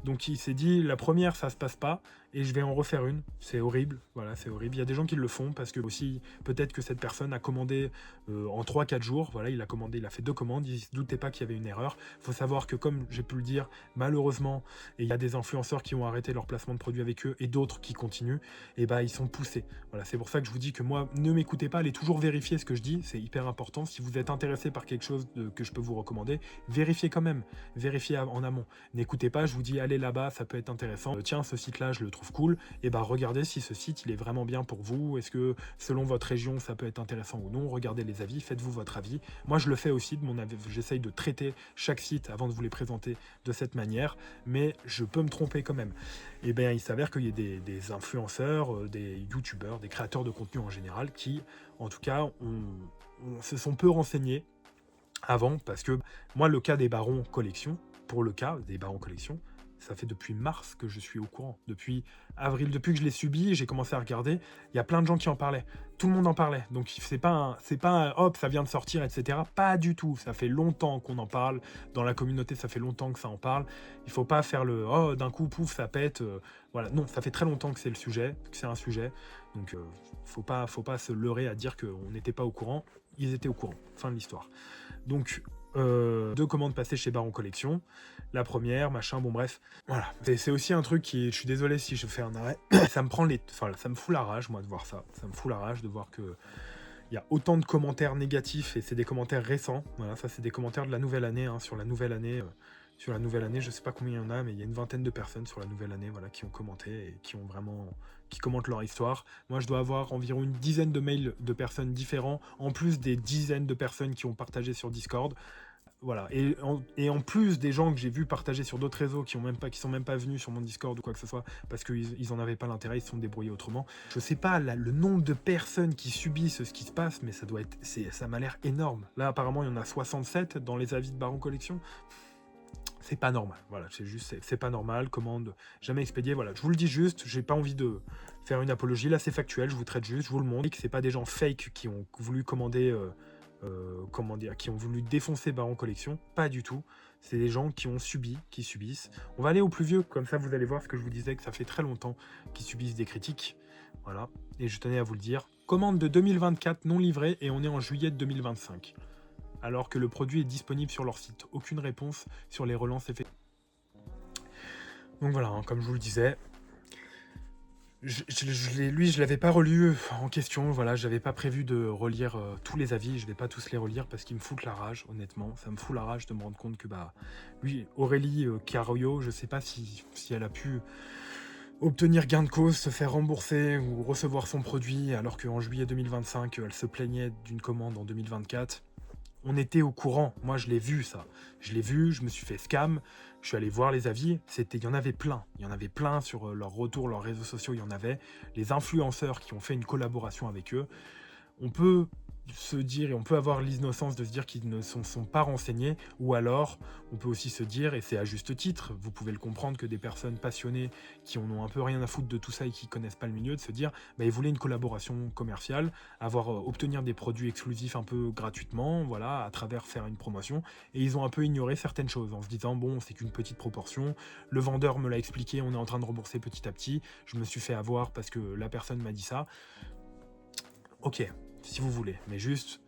donc il s'est dit, la première, ça se passe pas, et je vais en refaire une. C'est horrible, voilà, c'est horrible. Il y a des gens qui le font, parce que aussi, peut-être que cette personne a commandé en 3-4 jours, voilà, il a fait 2 commandes, il ne se doutait pas qu'il y avait une erreur. Il faut savoir que, comme j'ai pu le dire, malheureusement, et il y a des influenceurs qui ont arrêté leur placement de produits avec eux, et d'autres qui continuent, et bah ils sont poussés. Voilà, c'est pour ça que je vous dis que moi, ne m'écoutez pas, allez toujours vérifier ce que je dis, c'est hyper important. Si vous êtes intéressé par quelque chose que je peux vous recommander, vérifiez quand même, vérifiez en amont. N'écoutez pas, je vous dis, allez là-bas, ça peut être intéressant. Tiens, ce site-là, je le trouve cool, et bah regardez si ce site, il est vraiment bien pour vous, est-ce que selon votre région, ça peut être intéressant ou non, regardez les avis, faites-vous votre avis. Moi, je le fais aussi de mon avis, j'essaye de traiter chaque site avant de vous les présenter de cette manière, mais je peux me tromper quand même. Et bien, il s'avère qu'il y a des influenceurs, des youtubeurs, des créateurs de contenu en général, qui, en tout cas, se sont peu renseignés avant, parce que moi, le cas des Barons Collection, pour le cas des Barons Collection, ça fait depuis mars que je suis au courant. Depuis avril, depuis que je l'ai subi, j'ai commencé à regarder. Il y a plein de gens qui en parlaient. Tout le monde en parlait. Donc c'est pas un hop, ça vient de sortir, etc. Pas du tout. Ça fait longtemps qu'on en parle. Dans la communauté, ça fait longtemps que ça en parle. Il faut pas faire le oh, d'un coup, pouf, ça pète. Voilà. Non, ça fait très longtemps que c'est le sujet, que c'est un sujet. Donc faut pas se leurrer à dire qu'on n'était pas au courant. Ils étaient au courant. Fin de l'histoire. Donc 2 commandes passées chez Baron Collection. La première, machin, bon bref. Voilà. C'est aussi un truc qui, je suis désolé si je fais un arrêt, ça me fout la rage, moi, de voir ça. Ça me fout la rage de voir que il y a autant de commentaires négatifs, et c'est des commentaires récents. Voilà, ça c'est des commentaires de la nouvelle année, hein, sur la nouvelle année. Sur la nouvelle année, je sais pas combien il y en a, mais il y a une vingtaine de personnes sur la nouvelle année, voilà, qui ont commenté et qui commentent leur histoire. Moi, je dois avoir environ une dizaine de mails de personnes différents, en plus des dizaines de personnes qui ont partagé sur Discord. Voilà, et en plus des gens que j'ai vus partager sur d'autres réseaux qui sont même pas venus sur mon Discord ou quoi que ce soit, parce qu'ils en avaient pas l'intérêt, ils se sont débrouillés autrement. Je sais pas le nombre de personnes qui subissent ce qui se passe, mais ça m'a l'air énorme. Là, apparemment, il y en a 67 dans les avis de Baron Collection. C'est pas normal, voilà, c'est pas normal, commande jamais expédiée, voilà, je vous le dis juste, j'ai pas envie de faire une apologie, là c'est factuel, je vous traite juste, je vous le montre, que c'est pas des gens fake qui ont voulu commander, qui ont voulu défoncer Baron Collection, pas du tout, c'est des gens qui subissent. On va aller au plus vieux, comme ça vous allez voir ce que je vous disais, que ça fait très longtemps qu'ils subissent des critiques, voilà, et je tenais à vous le dire. Commande de 2024 non livrée, et on est en juillet de 2025. Alors que le produit est disponible sur leur site. Aucune réponse sur les relances effectuées. Donc voilà, hein, comme je vous le disais, je l'avais pas relu en question, voilà, j'avais pas prévu de relire tous les avis, je vais pas tous les relire parce qu'ils me foutent la rage, honnêtement, ça me fout la rage de me rendre compte que lui, Aurélie Carriot, je sais pas si elle a pu obtenir gain de cause, se faire rembourser ou recevoir son produit, alors qu'en juillet 2025, elle se plaignait d'une commande en 2024. On était au courant, moi je l'ai vu ça, je me suis fait scam, je suis allé voir les avis, il y en avait plein sur leur retour, leurs réseaux sociaux, il y en avait, les influenceurs qui ont fait une collaboration avec eux, on peut se dire, et on peut avoir l'innocence de se dire qu'ils ne sont pas renseignés, ou alors on peut aussi se dire, et c'est à juste titre, vous pouvez le comprendre, que des personnes passionnées qui en ont un peu rien à foutre de tout ça et qui connaissent pas le milieu, de se dire ils voulaient une collaboration commerciale, obtenir des produits exclusifs un peu gratuitement, voilà, à travers faire une promotion, et ils ont un peu ignoré certaines choses en se disant bon, c'est qu'une petite proportion, le vendeur me l'a expliqué, on est en train de rembourser petit à petit, je me suis fait avoir parce que la personne m'a dit ça. Ok, si vous voulez, mais juste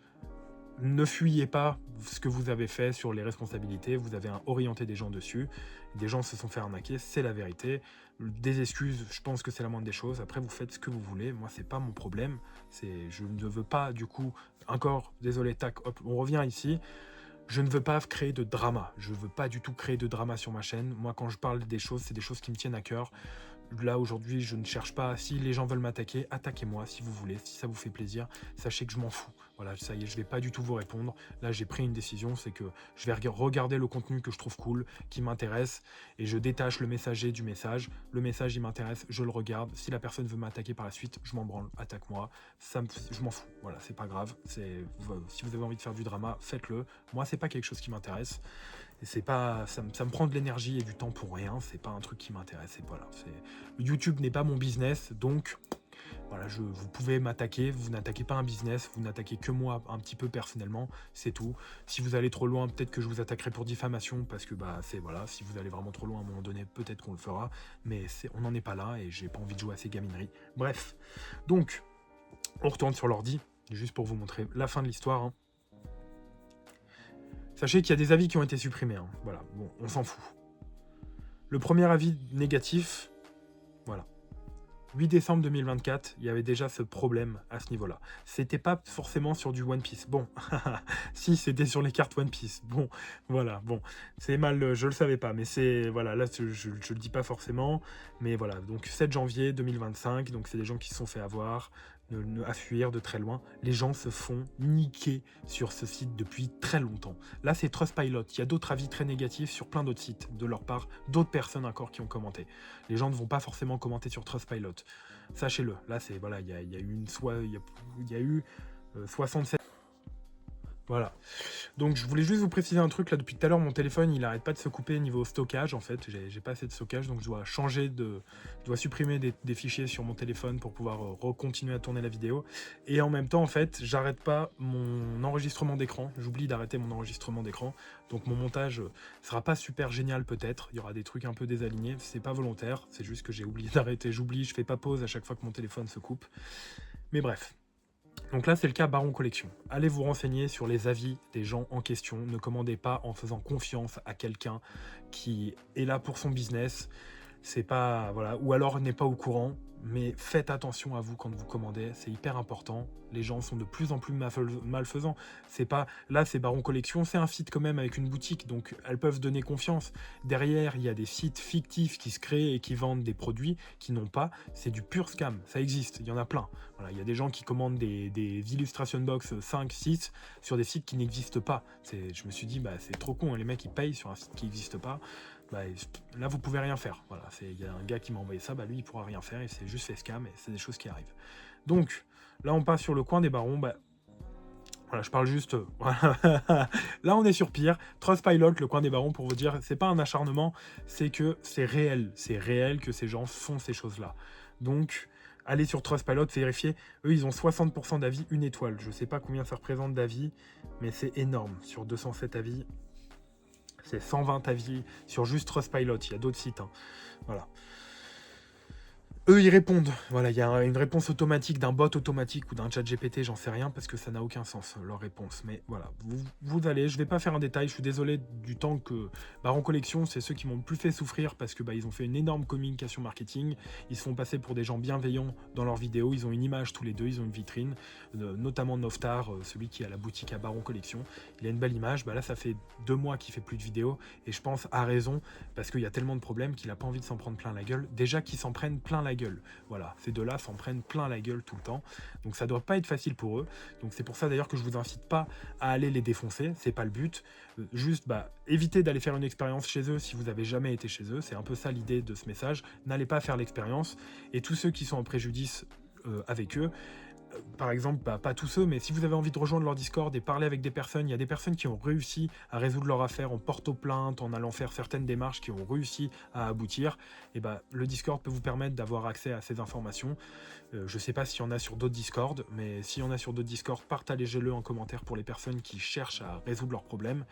ne fuyez pas ce que vous avez fait sur les responsabilités, vous avez orienté des gens dessus, des gens se sont fait arnaquer, c'est la vérité, des excuses, je pense que c'est la moindre des choses, après vous faites ce que vous voulez, moi c'est pas mon problème, je ne veux pas du coup, encore, désolé, tac, hop, on revient ici, Je ne veux pas créer de drama. Je ne veux pas du tout créer de drama sur ma chaîne. Moi, quand je parle des choses, c'est des choses qui me tiennent à cœur. Là, aujourd'hui, je ne cherche pas. Si les gens veulent m'attaquer, attaquez-moi si vous voulez. Si ça vous fait plaisir, sachez que je m'en fous. Voilà, ça y est, je vais pas du tout vous répondre. Là, j'ai pris une décision, c'est que je vais regarder le contenu que je trouve cool, qui m'intéresse, et je détache le messager du message. Le message, il m'intéresse, je le regarde. Si la personne veut m'attaquer par la suite, je m'en branle, attaque-moi. Je m'en fous. Voilà, c'est pas grave. Si vous avez envie de faire du drama, faites-le. Moi, c'est pas quelque chose qui m'intéresse. Et c'est pas, ça me prend de l'énergie et du temps pour rien. C'est pas un truc qui m'intéresse. Et voilà, YouTube n'est pas mon business, donc voilà, vous pouvez m'attaquer, vous n'attaquez pas un business, vous n'attaquez que moi un petit peu personnellement, c'est tout. Si vous allez trop loin, peut-être que je vous attaquerai pour diffamation, parce que voilà, si vous allez vraiment trop loin à un moment donné, peut-être qu'on le fera, mais on n'en est pas là et j'ai pas envie de jouer à ces gamineries. Bref, donc on retourne sur l'ordi, juste pour vous montrer la fin de l'histoire. Hein. Sachez qu'il y a des avis qui ont été supprimés, hein. Voilà, bon, on s'en fout. Le premier avis négatif, voilà. 8 décembre 2024, il y avait déjà ce problème à ce niveau-là. C'était pas forcément sur du One Piece. Bon, si, c'était sur les cartes One Piece. Bon, voilà, bon. C'est mal, je le savais pas, mais c'est, voilà, là, je le dis pas forcément. Mais voilà, donc 7 janvier 2025, donc c'est des gens qui se sont fait avoir, à fuir de très loin. Les gens se font niquer sur ce site depuis très longtemps. Là, c'est Trustpilot. Il y a d'autres avis très négatifs sur plein d'autres sites de leur part, d'autres personnes encore qui ont commenté. Les gens ne vont pas forcément commenter sur Trustpilot. Sachez-le. Là, c'est voilà, il y a eu 67. Voilà. Donc je voulais juste vous préciser un truc là, depuis tout à l'heure mon téléphone il arrête pas de se couper niveau stockage en fait, j'ai pas assez de stockage donc je dois supprimer des fichiers sur mon téléphone pour pouvoir continuer à tourner la vidéo et en même temps en fait j'arrête pas mon enregistrement d'écran, j'oublie d'arrêter mon enregistrement d'écran donc mon montage sera pas super génial peut-être, il y aura des trucs un peu désalignés, c'est pas volontaire, c'est juste que j'ai oublié d'arrêter, je fais pas pause à chaque fois que mon téléphone se coupe, mais bref. Donc là, c'est le cas Baron Collection. Allez vous renseigner sur les avis des gens en question. Ne commandez pas en faisant confiance à quelqu'un qui est là pour son business. C'est pas, voilà, ou alors n'est pas au courant. Mais faites attention à vous quand vous commandez, c'est hyper important. Les gens sont de plus en plus malfaisants. C'est pas, là, c'est Baron Collection, c'est un site quand même avec une boutique, donc elles peuvent donner confiance. Derrière, il y a des sites fictifs qui se créent et qui vendent des produits qui n'ont pas. C'est du pur scam, ça existe, il y en a plein. Voilà, il y a des gens qui commandent des illustration box 5, 6 sur des sites qui n'existent pas. Je me suis dit, c'est trop con, hein, les mecs ils payent sur un site qui n'existe pas. Là vous pouvez rien faire, voilà, il y a un gars qui m'a envoyé ça, lui il pourra rien faire, il s'est juste fait scam et c'est des choses qui arrivent. Donc là on passe sur le coin des barons, voilà, je parle juste, là on est sur pire, Trustpilot, le coin des barons, pour vous dire, c'est pas un acharnement, c'est que c'est réel que ces gens font ces choses là. Donc allez sur Trustpilot, vérifiez, eux ils ont 60% d'avis, 1 étoile, je sais pas combien ça représente d'avis, mais c'est énorme, sur 207 avis, c'est 120 avis sur juste Trustpilot, il y a d'autres sites. Hein. Voilà. Eux, ils répondent. Voilà, il y a une réponse automatique d'un bot automatique ou d'un chat GPT, j'en sais rien, parce que ça n'a aucun sens, leur réponse. Mais voilà, vous allez, je vais pas faire un détail, je suis désolé du temps que Baron Collection, c'est ceux qui m'ont le plus fait souffrir, parce que ils ont fait une énorme communication marketing, ils se font passer pour des gens bienveillants dans leurs vidéos, ils ont une image tous les deux, ils ont une vitrine, notamment Noftar, celui qui a la boutique à Baron Collection, il a une belle image, là ça fait 2 mois qu'il fait plus de vidéos, et je pense à raison, parce qu'il y a tellement de problèmes qu'il a pas envie de s'en prendre plein la gueule, déjà qu'ils s'en prennent plein la gueule. Voilà, ces deux-là s'en prennent plein la gueule tout le temps. Donc ça doit pas être facile pour eux. Donc c'est pour ça d'ailleurs que je vous incite pas à aller les défoncer, c'est pas le but. Juste évitez d'aller faire une expérience chez eux si vous avez jamais été chez eux. C'est un peu ça l'idée de ce message. N'allez pas faire l'expérience. Et tous ceux qui sont en préjudice avec eux, par exemple, pas tous ceux, mais si vous avez envie de rejoindre leur Discord et parler avec des personnes, il y a des personnes qui ont réussi à résoudre leur affaire en porte-plainte, en allant faire certaines démarches qui ont réussi à aboutir, et le Discord peut vous permettre d'avoir accès à ces informations. Je sais pas s'il y en a sur d'autres Discord, mais s'il y en a sur d'autres Discord, partagez-le en commentaire pour les personnes qui cherchent à résoudre leurs problèmes.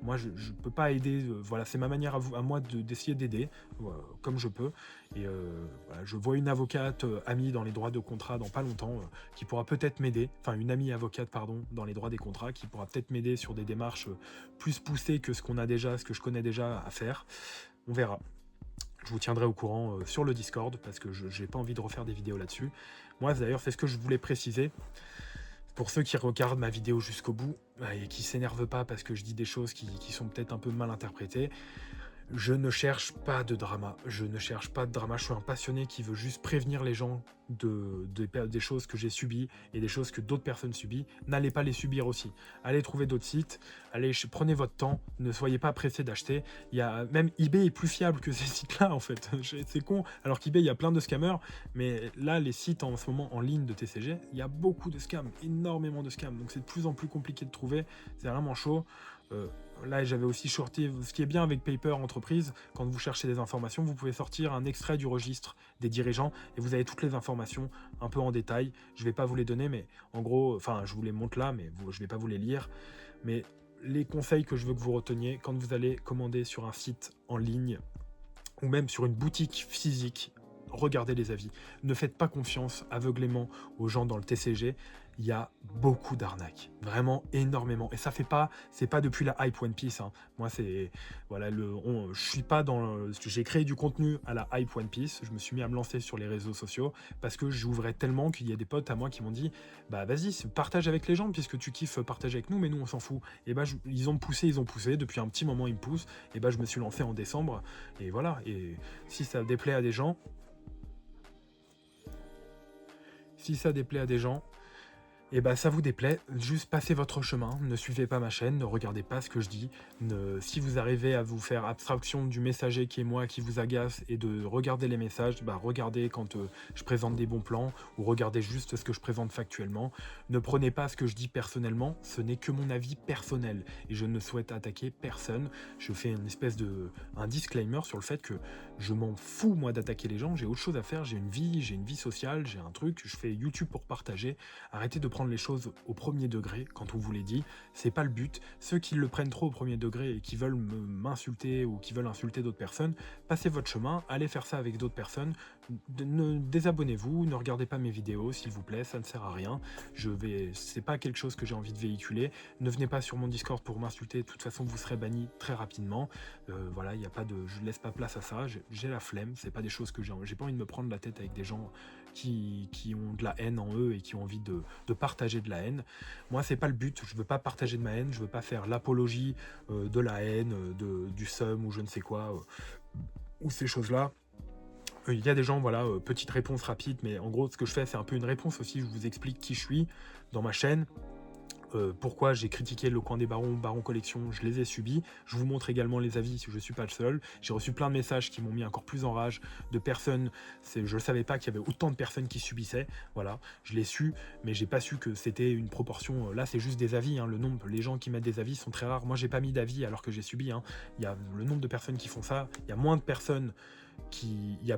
Moi, je peux pas aider, voilà, c'est ma manière à moi d'essayer d'aider, comme je peux. Et voilà, je vois une avocate amie dans les droits de contrat dans pas longtemps, qui pourra peut-être m'aider, enfin une amie avocate, pardon, dans les droits des contrats, qui pourra peut-être m'aider sur des démarches plus poussées que ce que je connais déjà à faire. On verra. Je vous tiendrai au courant sur le Discord, parce que je n'ai pas envie de refaire des vidéos là-dessus. Moi, d'ailleurs, c'est ce que je voulais préciser. Pour ceux qui regardent ma vidéo jusqu'au bout et qui s'énervent pas parce que je dis des choses qui sont peut-être un peu mal interprétées, je ne cherche pas de drama. Je ne cherche pas de drama. Je suis un passionné qui veut juste prévenir les gens des choses que j'ai subies et des choses que d'autres personnes subissent. N'allez pas les subir aussi. Allez trouver d'autres sites. Prenez votre temps. Ne soyez pas pressés d'acheter. Même eBay est plus fiable que ces sites-là, en fait. C'est con. Alors qu'eBay, il y a plein de scammers. Mais là, les sites en ce moment en ligne de TCG, il y a beaucoup de scams. Énormément de scams. Donc c'est de plus en plus compliqué de trouver. C'est vraiment chaud. Là, j'avais aussi shorté. Ce qui est bien avec Paper Entreprise, quand vous cherchez des informations, vous pouvez sortir un extrait du registre des dirigeants et vous avez toutes les informations un peu en détail. Je ne vais pas vous les donner, mais en gros, enfin, je vous les montre là, mais je ne vais pas vous les lire. Mais les conseils que je veux que vous reteniez, quand vous allez commander sur un site en ligne ou même sur une boutique physique, regardez les avis. Ne faites pas confiance aveuglément aux gens dans le TCG. Il y a beaucoup d'arnaques, vraiment énormément. Et c'est pas depuis la hype One Piece. Hein. Moi, je suis pas j'ai créé du contenu à la hype One Piece. Je me suis mis à me lancer sur les réseaux sociaux parce que j'ouvrais tellement qu'il y a des potes à moi qui m'ont dit, bah vas-y, partage avec les gens puisque tu kiffes partager avec nous, mais nous on s'en fout. Et bah ils ont poussé. Depuis un petit moment ils me poussent. Et bah je me suis lancé en décembre. Et voilà. Et si ça déplaît à des gens. Et bah ça vous déplaît, juste passez votre chemin, ne suivez pas ma chaîne, ne regardez pas ce que je dis. Si vous arrivez à vous faire abstraction du messager qui est moi, qui vous agace, et de regarder les messages, bah regardez quand je présente des bons plans, ou regardez juste ce que je présente factuellement. Ne prenez pas ce que je dis personnellement, ce n'est que mon avis personnel, et je ne souhaite attaquer personne. Je fais un disclaimer sur le fait que je m'en fous moi d'attaquer les gens, j'ai autre chose à faire, j'ai une vie sociale, j'ai un truc, je fais YouTube pour partager. Arrêtez de prendre les choses au premier degré quand on vous les dit, c'est pas le but. Ceux qui le prennent trop au premier degré et qui veulent m'insulter ou qui veulent insulter d'autres personnes, passez votre chemin, allez faire ça avec d'autres personnes. Désabonnez-vous, ne regardez pas mes vidéos s'il vous plaît, ça ne sert à rien. C'est pas quelque chose que j'ai envie de véhiculer. Ne venez pas sur mon Discord pour m'insulter, de toute façon vous serez banni très rapidement. Voilà, je laisse pas place à ça, j'ai la flemme, c'est pas des choses que j'ai pas envie de me prendre la tête avec des gens qui ont de la haine en eux et qui ont envie de partager de la haine. Moi, c'est pas le but, je veux pas partager de ma haine, je veux pas faire l'apologie de la haine, du seum ou je ne sais quoi, ou ces choses-là. Il y a des gens, voilà, petite réponse rapide, mais en gros, ce que je fais, c'est un peu une réponse aussi, je vous explique qui je suis dans ma chaîne. Pourquoi j'ai critiqué le coin des barons, Baron Collection, je les ai subis. Je vous montre également les avis si je ne suis pas le seul. J'ai reçu plein de messages qui m'ont mis encore plus en rage de personnes. Je ne savais pas qu'il y avait autant de personnes qui subissaient. Voilà, je l'ai su, mais j'ai pas su que c'était une proportion. Là, c'est juste des avis. Hein, les gens qui mettent des avis sont très rares. Moi, j'ai pas mis d'avis alors que j'ai subi. Hein. Il y a le nombre de personnes qui font ça. Il y a moins de personnes il y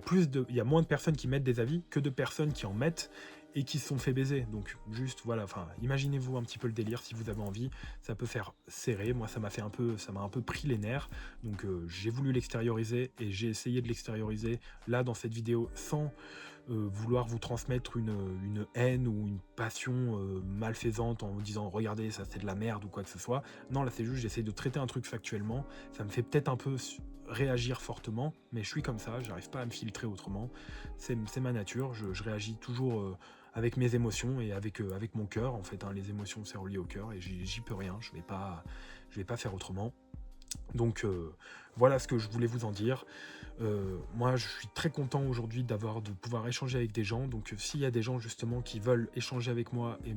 a moins de personnes qui mettent des avis que de personnes qui en mettent et qui se sont fait baiser. Donc juste voilà, enfin imaginez-vous un petit peu le délire si vous avez envie, ça peut faire serrer. Moi ça m'a un peu pris les nerfs. Donc j'ai voulu l'extérioriser et j'ai essayé de l'extérioriser là dans cette vidéo sans vouloir vous transmettre une haine ou une passion malfaisante en vous disant regardez ça c'est de la merde ou quoi que ce soit. Non là c'est juste j'essaye de traiter un truc factuellement. Ça me fait peut-être un peu réagir fortement, mais je suis comme ça, j'arrive pas à me filtrer autrement. C'est ma nature, je réagis toujours avec mes émotions et avec mon cœur en fait. Hein, les émotions c'est relié au cœur et j'y peux rien, je vais pas faire autrement. Donc voilà ce que je voulais vous en dire. Moi je suis très content aujourd'hui de pouvoir échanger avec des gens. Donc s'il y a des gens justement qui veulent échanger avec moi et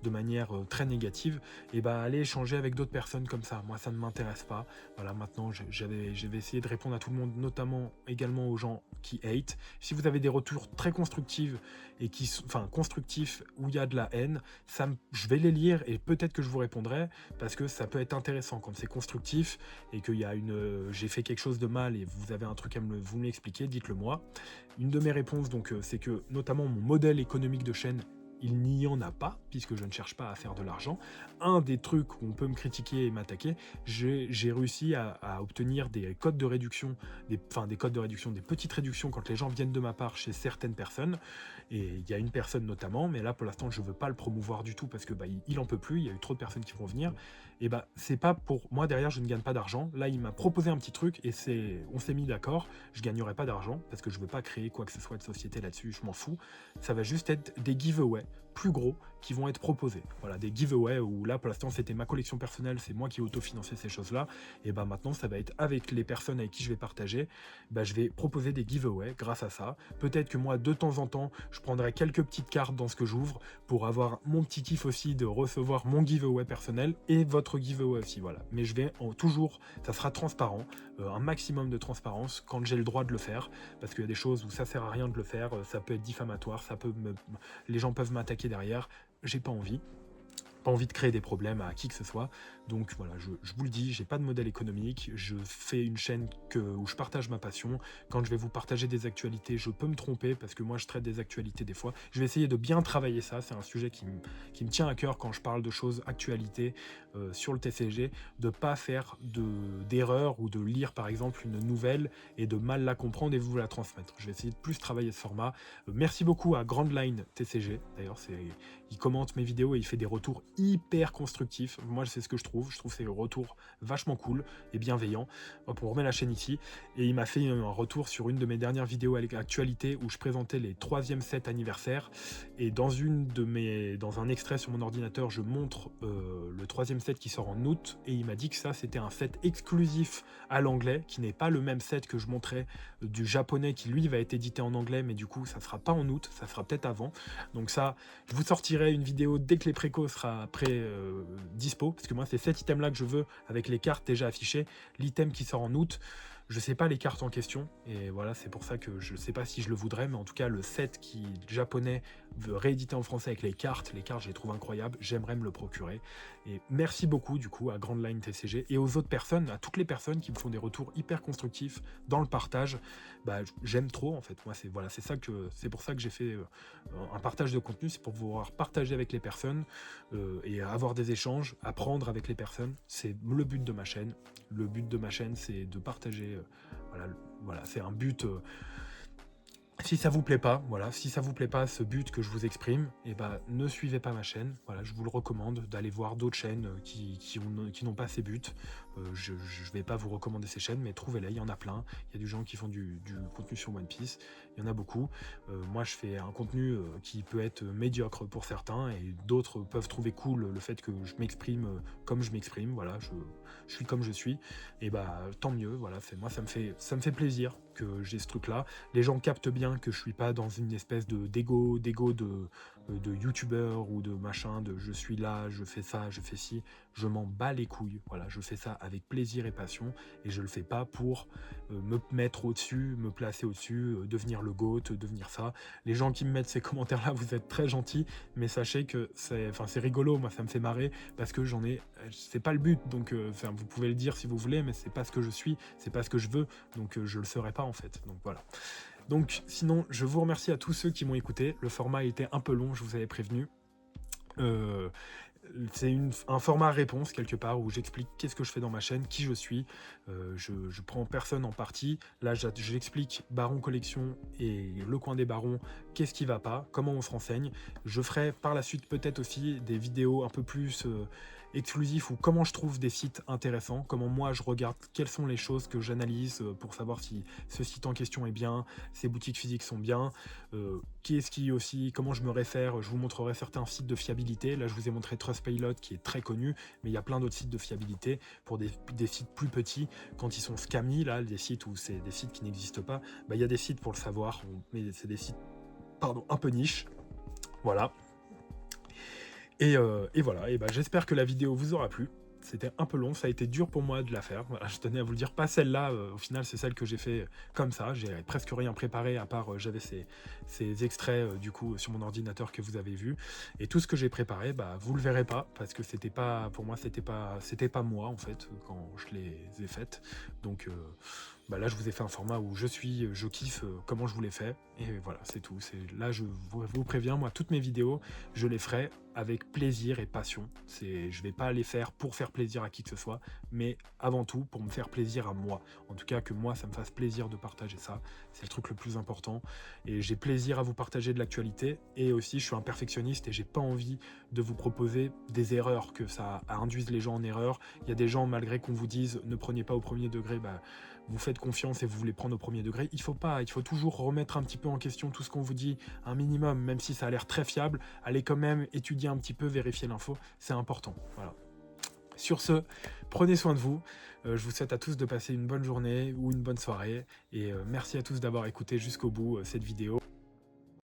de manière très négative, et ben allez échanger avec d'autres personnes comme ça. Moi ça ne m'intéresse pas. Voilà, maintenant je vais essayer de répondre à tout le monde, notamment également aux gens qui hate. Si vous avez des retours très constructifs et constructifs où il y a de la haine, je vais les lire et peut-être que je vous répondrai parce que ça peut être intéressant quand c'est constructif et qu'il y a j'ai fait quelque chose de mal et vous avez un truc vous me l'expliquer, dites-le moi. Une de mes réponses donc c'est que notamment mon modèle économique de chaîne, il n'y en a pas, puisque je ne cherche pas à faire de l'argent. Un des trucs où on peut me critiquer et m'attaquer, j'ai réussi à obtenir des codes de réduction, des petites réductions quand les gens viennent de ma part chez certaines personnes. Et il y a une personne notamment, mais là pour l'instant je veux pas le promouvoir du tout parce que il en peut plus, il y a eu trop de personnes qui vont venir. Et c'est pas pour moi, derrière je ne gagne pas d'argent. Là il m'a proposé un petit truc et on s'est mis d'accord, je gagnerai pas d'argent parce que je veux pas créer quoi que ce soit de société là-dessus, je m'en fous. Ça va juste être des giveaways. plus gros qui vont être proposés. Voilà, des giveaways où là pour l'instant c'était ma collection personnelle, c'est moi qui autofinançais ces choses-là, et ben maintenant ça va être avec les personnes avec qui je vais partager, je vais proposer des giveaways grâce à ça. Peut-être que moi de temps en temps je prendrai quelques petites cartes dans ce que j'ouvre pour avoir mon petit kiff aussi de recevoir mon giveaway personnel et votre giveaway aussi, voilà. Mais je vais toujours, ça sera transparent, un maximum de transparence quand j'ai le droit de le faire, parce qu'il y a des choses où ça sert à rien de le faire, ça peut être diffamatoire, les gens peuvent m'attaquer derrière, j'ai pas envie de créer des problèmes à qui que ce soit. Donc voilà, je vous le dis, j'ai pas de modèle économique, je fais une chaîne où je partage ma passion. Quand je vais vous partager des actualités, je peux me tromper parce que moi je traite des actualités des fois. Je vais essayer de bien travailler ça, c'est un sujet qui me tient à cœur quand je parle de choses actualités sur le TCG, de pas faire d'erreurs ou de lire par exemple une nouvelle et de mal la comprendre et vous la transmettre. Je vais essayer de plus travailler ce format. Merci beaucoup à Grand Line TCG, d'ailleurs il commente mes vidéos et il fait des retours hyper constructifs. Moi, c'est ce que je trouve ces retours vachement cool et bienveillants. Hop, on remet la chaîne ici. Et il m'a fait un retour sur une de mes dernières vidéos à l'actualité où je présentais les 3e sets anniversaires. Et dans un extrait sur mon ordinateur, je montre le 3e set qui sort en août. Et il m'a dit que ça, c'était un set exclusif à l'anglais, qui n'est pas le même set que je montrais du japonais, qui lui va être édité en anglais, mais du coup, ça sera pas en août, ça sera peut-être avant. Donc ça, je vous sortirai une vidéo dès que les précos sera dispo, parce que moi c'est cet item là que je veux avec les cartes déjà affichées, l'item qui sort en août. Je sais pas les cartes en question, et voilà, c'est pour ça que je sais pas si je le voudrais, mais en tout cas, le set qui japonais veut rééditer en français avec les cartes, je les trouve incroyables, j'aimerais me le procurer. Et merci beaucoup, du coup, à Grand Line TCG et aux autres personnes, à toutes les personnes qui me font des retours hyper constructifs dans le partage. J'aime trop, en fait. Moi, c'est pour ça que j'ai fait un partage de contenu, c'est pour pouvoir partager avec les personnes et avoir des échanges, apprendre avec les personnes. C'est le but de ma chaîne. Le but de ma chaîne, c'est de partager. Voilà, c'est un but. Si ça vous plaît pas, ce but que je vous exprime, ne suivez pas ma chaîne. Voilà, je vous le recommande d'aller voir d'autres chaînes qui n'ont pas ces buts. Je vais pas vous recommander ces chaînes, mais trouvez-les, il y en a plein. Il y a des gens qui font du contenu sur One Piece, il y en a beaucoup. Moi, je fais un contenu qui peut être médiocre pour certains, et d'autres peuvent trouver cool le fait que je m'exprime comme je m'exprime. Voilà, je suis comme je suis, et tant mieux. Voilà, moi ça me fait plaisir que j'ai ce truc-là. Les gens captent bien que je suis pas dans une espèce d'égo de youtubeur ou de machin, de je suis là, je fais ça, je fais ci, je m'en bats les couilles. Voilà, je fais ça avec plaisir et passion, et je le fais pas pour me mettre au-dessus, me placer au-dessus, devenir le GOAT, devenir ça. Les gens qui me mettent ces commentaires-là, vous êtes très gentils, mais sachez que c'est rigolo, moi ça me fait marrer, parce que c'est pas le but, donc vous pouvez le dire si vous voulez, mais c'est pas ce que je suis, c'est pas ce que je veux, donc je le serai pas en fait, donc voilà. Donc sinon, je vous remercie à tous ceux qui m'ont écouté. Le format était un peu long, je vous avais prévenu. C'est un format réponse quelque part où j'explique qu'est-ce que je fais dans ma chaîne, qui je suis. Je prends personne en partie. Là, j'explique Baron Collection et le coin des barons, qu'est-ce qui va pas, comment on se renseigne. Je ferai par la suite peut-être aussi des vidéos un peu plus exclusifs ou comment je trouve des sites intéressants, comment moi je regarde quelles sont les choses que j'analyse pour savoir si ce site en question est bien, ces boutiques physiques sont bien, comment je me réfère. Je vous montrerai certains sites de fiabilité. Là, je vous ai montré Trustpilot qui est très connu, mais il y a plein d'autres sites de fiabilité pour des sites plus petits. Quand ils sont scammy, là, des sites où c'est des sites qui n'existent pas, il y a des sites pour le savoir, mais c'est des sites un peu niche. Voilà. Et voilà, j'espère que la vidéo vous aura plu. C'était un peu long, ça a été dur pour moi de la faire. Voilà, je tenais à vous le dire, pas celle-là, au final c'est celle que j'ai fait comme ça. J'ai presque rien préparé à part j'avais ces extraits du coup sur mon ordinateur que vous avez vu. Et tout ce que j'ai préparé, vous le verrez pas parce que c'était pas, pour moi c'était pas moi en fait quand je les ai faites. Donc là je vous ai fait un format où je kiffe comment je vous l'ai fait. Et voilà, c'est tout. Là je vous préviens, moi toutes mes vidéos, je les ferai avec plaisir et passion. Je vais pas les faire pour faire plaisir à qui que ce soit, mais avant tout pour me faire plaisir à moi. En tout cas que moi ça me fasse plaisir de partager ça, c'est le truc le plus important. Et j'ai plaisir à vous partager de l'actualité, et aussi je suis un perfectionniste et j'ai pas envie de vous proposer des erreurs, que ça induise les gens en erreur. Il y a des gens, malgré qu'on vous dise ne prenez pas au premier degré, vous faites confiance et vous voulez prendre au premier degré, il faut toujours remettre un petit peu en question tout ce qu'on vous dit, un minimum, même si ça a l'air très fiable, allez quand même étudier un petit peu, vérifier l'info, c'est important. Voilà. Sur ce, prenez soin de vous. Je vous souhaite à tous de passer une bonne journée ou une bonne soirée. Et merci à tous d'avoir écouté jusqu'au bout cette vidéo.